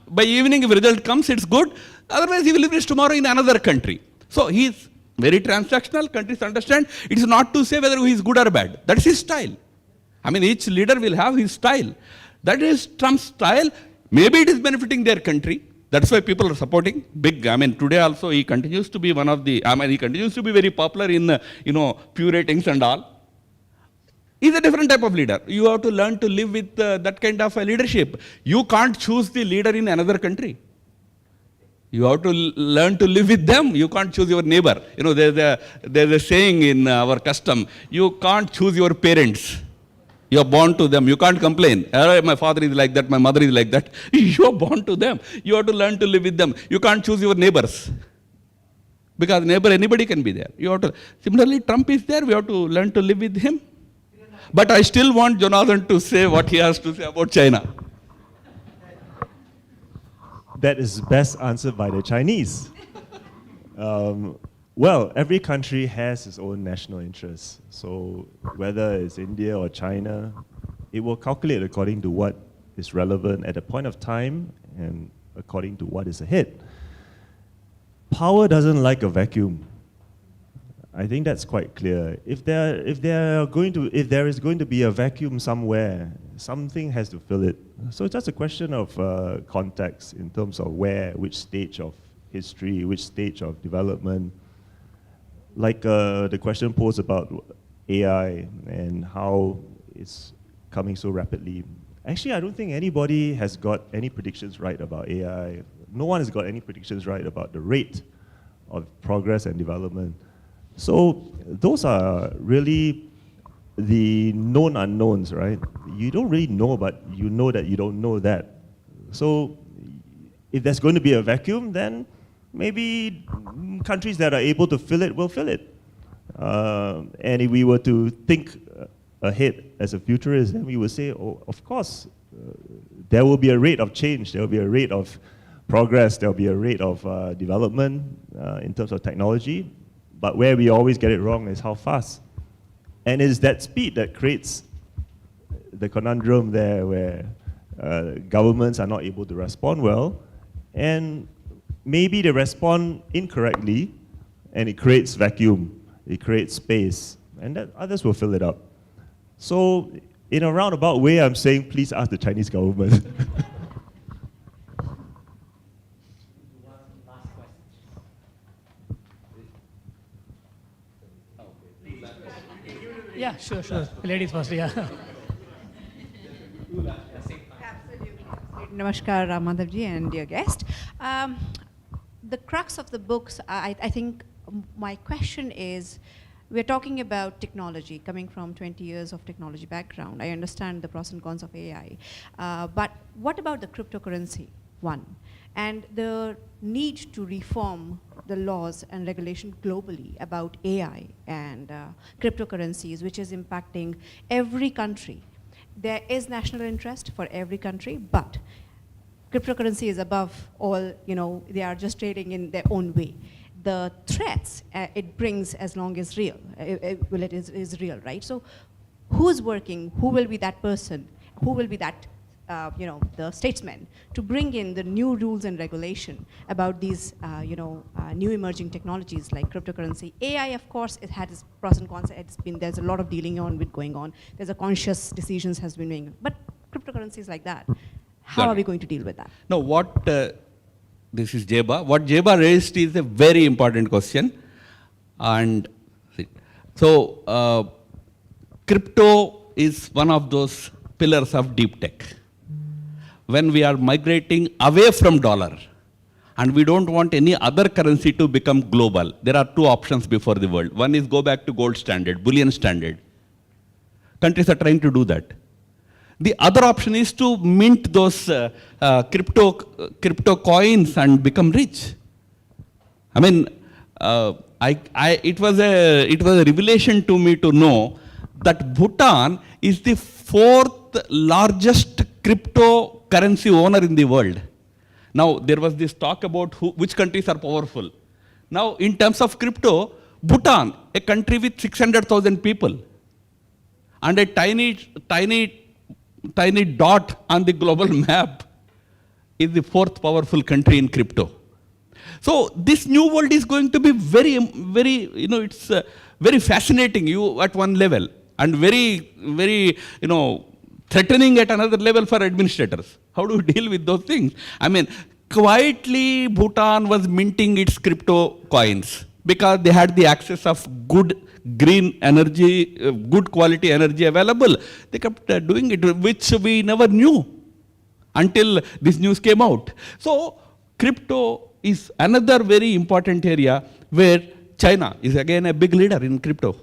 Speaker 4: By evening, if result comes, it's good. Otherwise, he will invest tomorrow in another country. So he is very transactional. Countries understand. It is not to say whether he is good or bad. That is his style. I mean, each leader will have his style. That is Trump's style. Maybe it is benefiting their country. That's why people are supporting big. I mean, today also he continues to be he continues to be very popular in, Pew ratings and all. He's a different type of leader. You have to learn to live with that kind of leadership. You can't choose the leader in another country. You have to learn to live with them. You can't choose your neighbor. There's a saying in our custom, you can't choose your parents. You are born to them. You can't complain. My father is like that, my mother is like that. You are born to them. You have to learn to live with them. You can't choose your neighbors. Because neighbor, anybody can be there. Similarly, Trump is there. We have to learn to live with him. But I still want Jonathan to say what he has to say about China.
Speaker 3: That is best answered by the Chinese. Well, every country has its own national interests. So whether it's India or China, it will calculate according to what is relevant at a point of time and according to what is ahead. Power doesn't like a vacuum. I think that's quite clear. If there is going to be a vacuum somewhere, something has to fill it. So it's just a question of context in terms of which stage of history, which stage of development. Like the question posed about AI and how it's coming so rapidly. Actually, I don't think anybody has got any predictions right about AI. No one has got any predictions right about the rate of progress and development. So those are really the known unknowns, right? You don't really know, but you know that you don't know that. So if there's going to be a vacuum, then maybe countries that are able to fill it will fill it. And if we were to think ahead as a futurist, then we would say, oh, of course, there will be a rate of change, there will be a rate of progress, there will be a rate of development in terms of technology. But where we always get it wrong is how fast. And it's that speed that creates the conundrum there where governments are not able to respond well. And maybe they respond incorrectly and it creates vacuum, it creates space, and that others will fill it up. So in a roundabout way, I'm saying please ask the Chinese government.
Speaker 1: Yeah, sure. Ladies first, yeah.
Speaker 9: Absolutely. Namaskar, Madhavji and dear guest. The crux of the books, I think my question is, we're talking about technology, coming from 20 years of technology background. I understand the pros and cons of AI. But what about the cryptocurrency, one? And the need to reform the laws and regulation globally about AI and cryptocurrencies, which is impacting every country. There is national interest for every country, but cryptocurrency is above all, they are just trading in their own way. The threats it brings as long as real, it is real, right? So who's working, who will be that person, who will be that the statesmen to bring in the new rules and regulation about these, new emerging technologies like cryptocurrency. AI, of course, it had its pros and cons. There's a lot of dealing with going on. There's a conscious decisions has been made. But cryptocurrencies like that. How are we going to deal with that?
Speaker 4: No, this is Jeba. What Jeba raised is a very important question. And so, crypto is one of those pillars of deep tech. When we are migrating away from dollar, and we don't want any other currency to become global, there are two options before the world. One is go back to gold standard, bullion standard. Countries are trying to do that. The other option is to mint those crypto coins and become rich. I mean, it was a revelation to me to know that Bhutan is the fourth largest cryptocurrency owner in the world. Now, there was this talk about which countries are powerful. Now, in terms of crypto, Bhutan, a country with 600,000 people, and a tiny dot on the global map, is the fourth powerful country in crypto. So this new world is going to be very, it's very fascinating you at one level, and very, threatening at another level for administrators. How do you deal with those things? I mean, quietly Bhutan was minting its crypto coins because they had the access of good green energy, good quality energy available. They kept doing it, which we never knew until this news came out. So crypto is another very important area where China is again a big leader in crypto.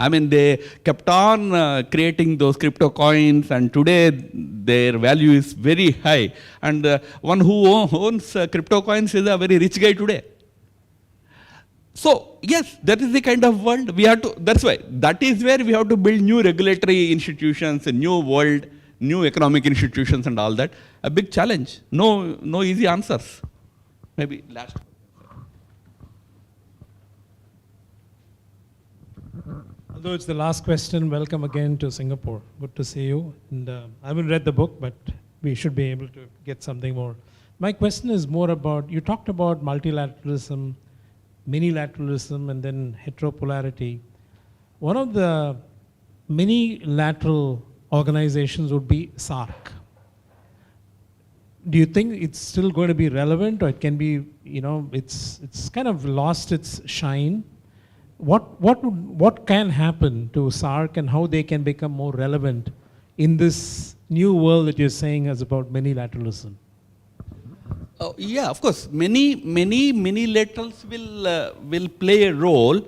Speaker 4: I mean, they kept on creating those crypto coins, and today their value is very high. And one who owns crypto coins is a very rich guy today. So yes, that is the kind of world we have to, that is where we have to build new regulatory institutions, a new world, new economic institutions and all that. A big challenge. No easy answers. Maybe last.
Speaker 10: Although it's the last question, welcome again to Singapore. Good to see you. And I haven't read the book, but we should be able to get something more. My question is more about, you talked about multilateralism, minilateralism, and then heteropolarity. One of the minilateral organizations would be SARC. Do you think it's still going to be relevant, or it can be, it's kind of lost its shine? What can happen to SARC, and how they can become more relevant in this new world that you're saying is about minilateralism?
Speaker 4: Yeah, of course. Many minilaterals will play a role.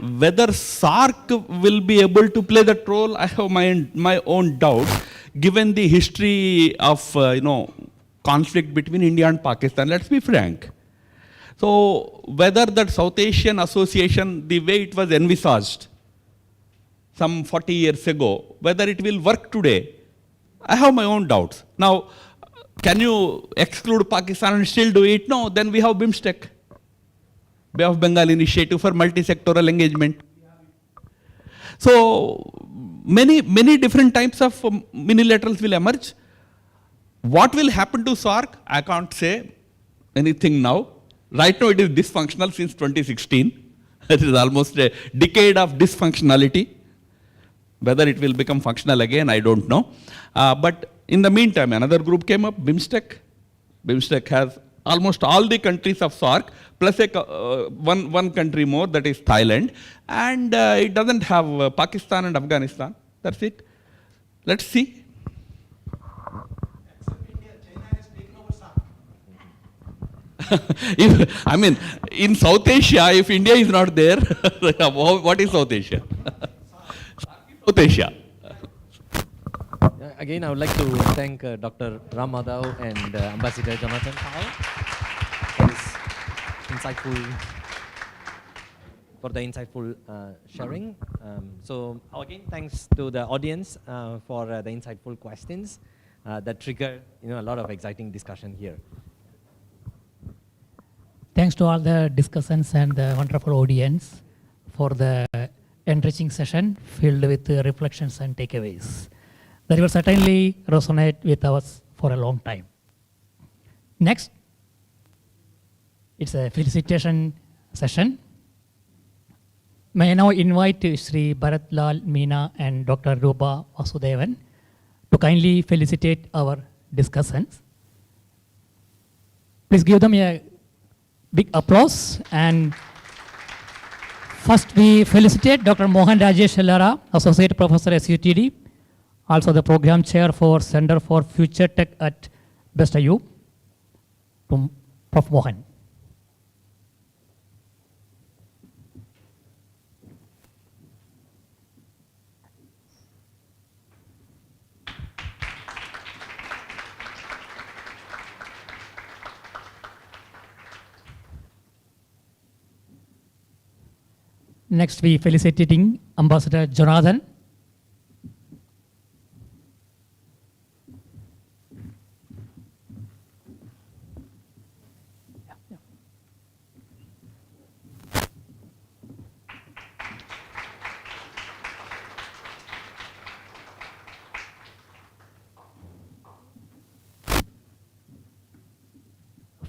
Speaker 4: Whether SARC will be able to play that role, I have my own doubts, given the history of conflict between India and Pakistan. Let's be frank. So whether that South Asian Association, the way it was envisaged some 40 years ago, whether it will work today, I have my own doubts. Now, can you exclude Pakistan and still do it? No, then we have BIMSTEC, Bay of Bengal Initiative for Multi-Sectoral Engagement. So many different types of minilaterals will emerge. What will happen to SARC? I can't say anything now. Right now it is dysfunctional since 2016. It is almost a decade of dysfunctionality. Whether it will become functional again, I don't know. But in the meantime, another group came up, BIMSTEC. BIMSTEC has almost all the countries of SARC, plus one country more, that is Thailand. And it doesn't have Pakistan and Afghanistan. That's it. Let's see. In South Asia, if India is not there, what is South Asia? South Asia.
Speaker 2: Again, I would like to thank Dr. Ram Madhav and Ambassador Jonathan Powell for the insightful sharing. So again, thanks to the audience for the insightful questions that trigger a lot of exciting discussion here.
Speaker 1: Thanks to all the discussants and the wonderful audience for the enriching session filled with reflections and takeaways that will certainly resonate with us for a long time. Next, it's a felicitation session. May I now invite Sri Bharat Lal Meena and Dr. Rupa Vasudevan to kindly felicitate our discussants. Please give them a big applause. And first we felicitate Dr. Mohan Rajesh Ellara, Associate Professor SUTD, also the Program Chair for Center for Future Tech at Vista U, Prof. Mohan. Next, we felicitating Ambassador Jonathan.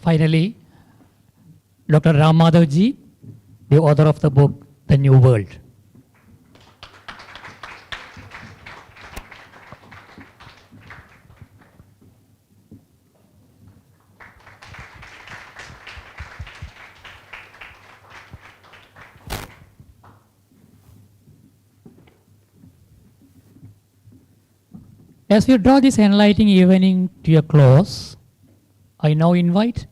Speaker 1: Finally, Dr. Ram Madhav ji, the author of the book, The New World. As we draw this enlightening evening to a close, I now invite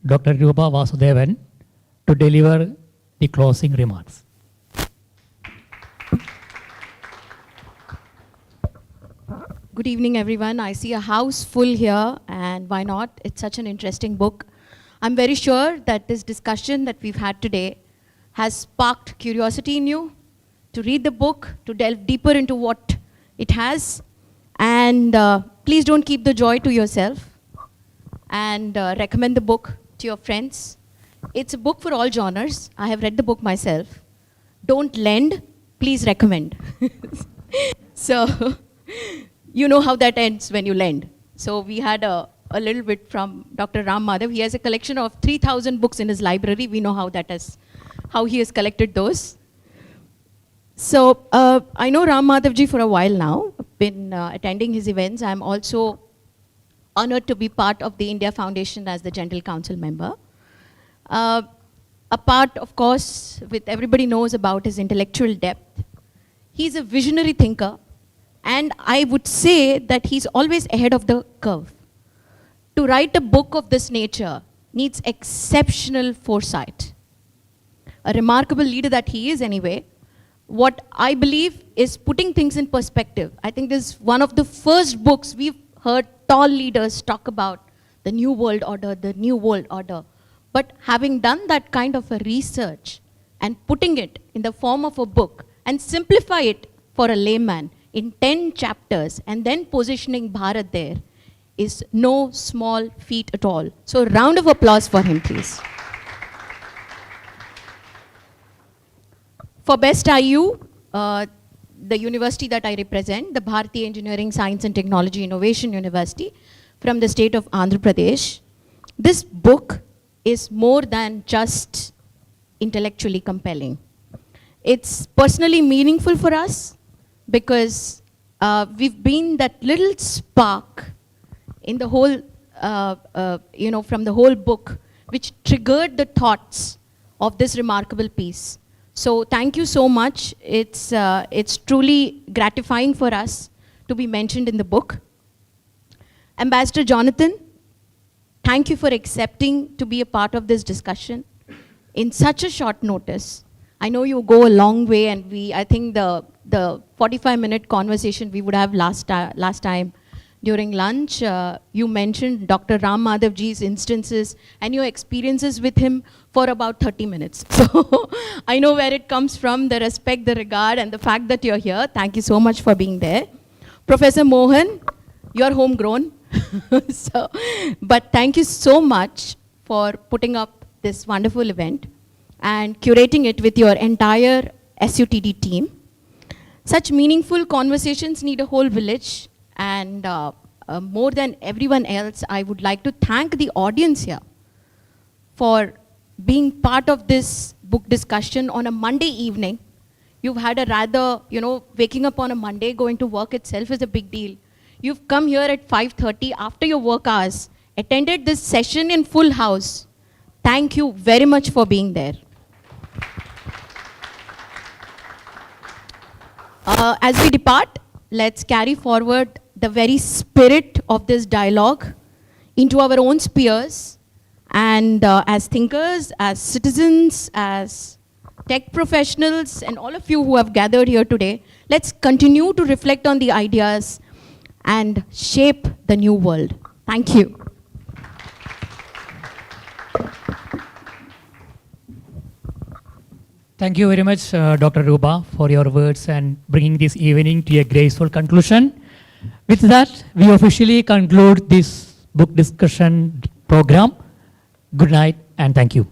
Speaker 1: Dr. Rupa Vasudevan to deliver the closing remarks.
Speaker 11: Good evening, everyone. I see a house full here, and why not? It's such an interesting book. I'm very sure that this discussion that we've had today has sparked curiosity in you to read the book, to delve deeper into what it has. And please don't keep the joy to yourself, and recommend the book to your friends. It's a book for all genres. I have read the book myself. Don't lend, please recommend. So, you know how that ends when you lend. So we had a little bit from Dr. Ram Madhav. He has a collection of 3,000 books in his library. We know how he has collected those. So I know Ram Madhav ji for a while now. I've been attending his events. I'm also honored to be part of the India Foundation as the General Council member. Apart, of course, with everybody knows about his intellectual depth. He's a visionary thinker, and I would say that he's always ahead of the curve. To write a book of this nature needs exceptional foresight. A remarkable leader that he is anyway. What I believe is putting things in perspective. I think this is one of the first books we've heard tall leaders talk about the New World Order, the New World Order. But having done that kind of a research and putting it in the form of a book and simplify it for a layman in 10 chapters and then positioning Bharat there is no small feat at all. So round of applause for him, please. For Best IU, the university that I represent, the Bharatiya Engineering, Science and Technology Innovation University from the state of Andhra Pradesh, this book is more than just intellectually compelling. It's personally meaningful for us because we've been that little spark in the whole, from the whole book, which triggered the thoughts of this remarkable piece. So thank you so much. It's truly gratifying for us to be mentioned in the book. Ambassador Jonathan, thank you for accepting to be a part of this discussion in such a short notice. I know you go a long way, and I think the 45-minute conversation we would have last time during lunch, you mentioned Dr. Ram Madhav ji's instances and your experiences with him for about 30 minutes. So I know where it comes from, the respect, the regard, and the fact that you're here. Thank you so much for being there. Professor Mohan, you're homegrown. But thank you so much for putting up this wonderful event and curating it with your entire SUTD team. Such meaningful conversations need a whole village, and more than everyone else, I would like to thank the audience here for being part of this book discussion on a Monday evening. You've had a rather, waking up on a Monday, going to work itself is a big deal. You've come here at 5:30 after your work hours, attended this session in full house. Thank you very much for being there. As we depart, let's carry forward the very spirit of this dialogue into our own spheres, and as thinkers, as citizens, as tech professionals, and all of you who have gathered here today, let's continue to reflect on the ideas and shape the new world. Thank you.
Speaker 1: Thank you very much, Dr. Rupa, for your words and bringing this evening to a graceful conclusion. With that, we officially conclude this book discussion program. Good night and thank you.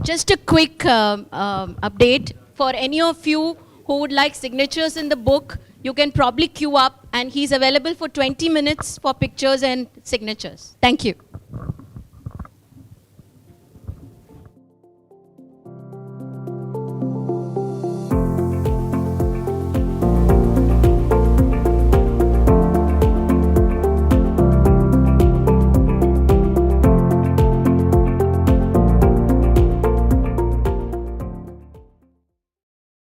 Speaker 11: Just a quick update. For any of you who would like signatures in the book, you can probably queue up, and he's available for 20 minutes for pictures and signatures. Thank you.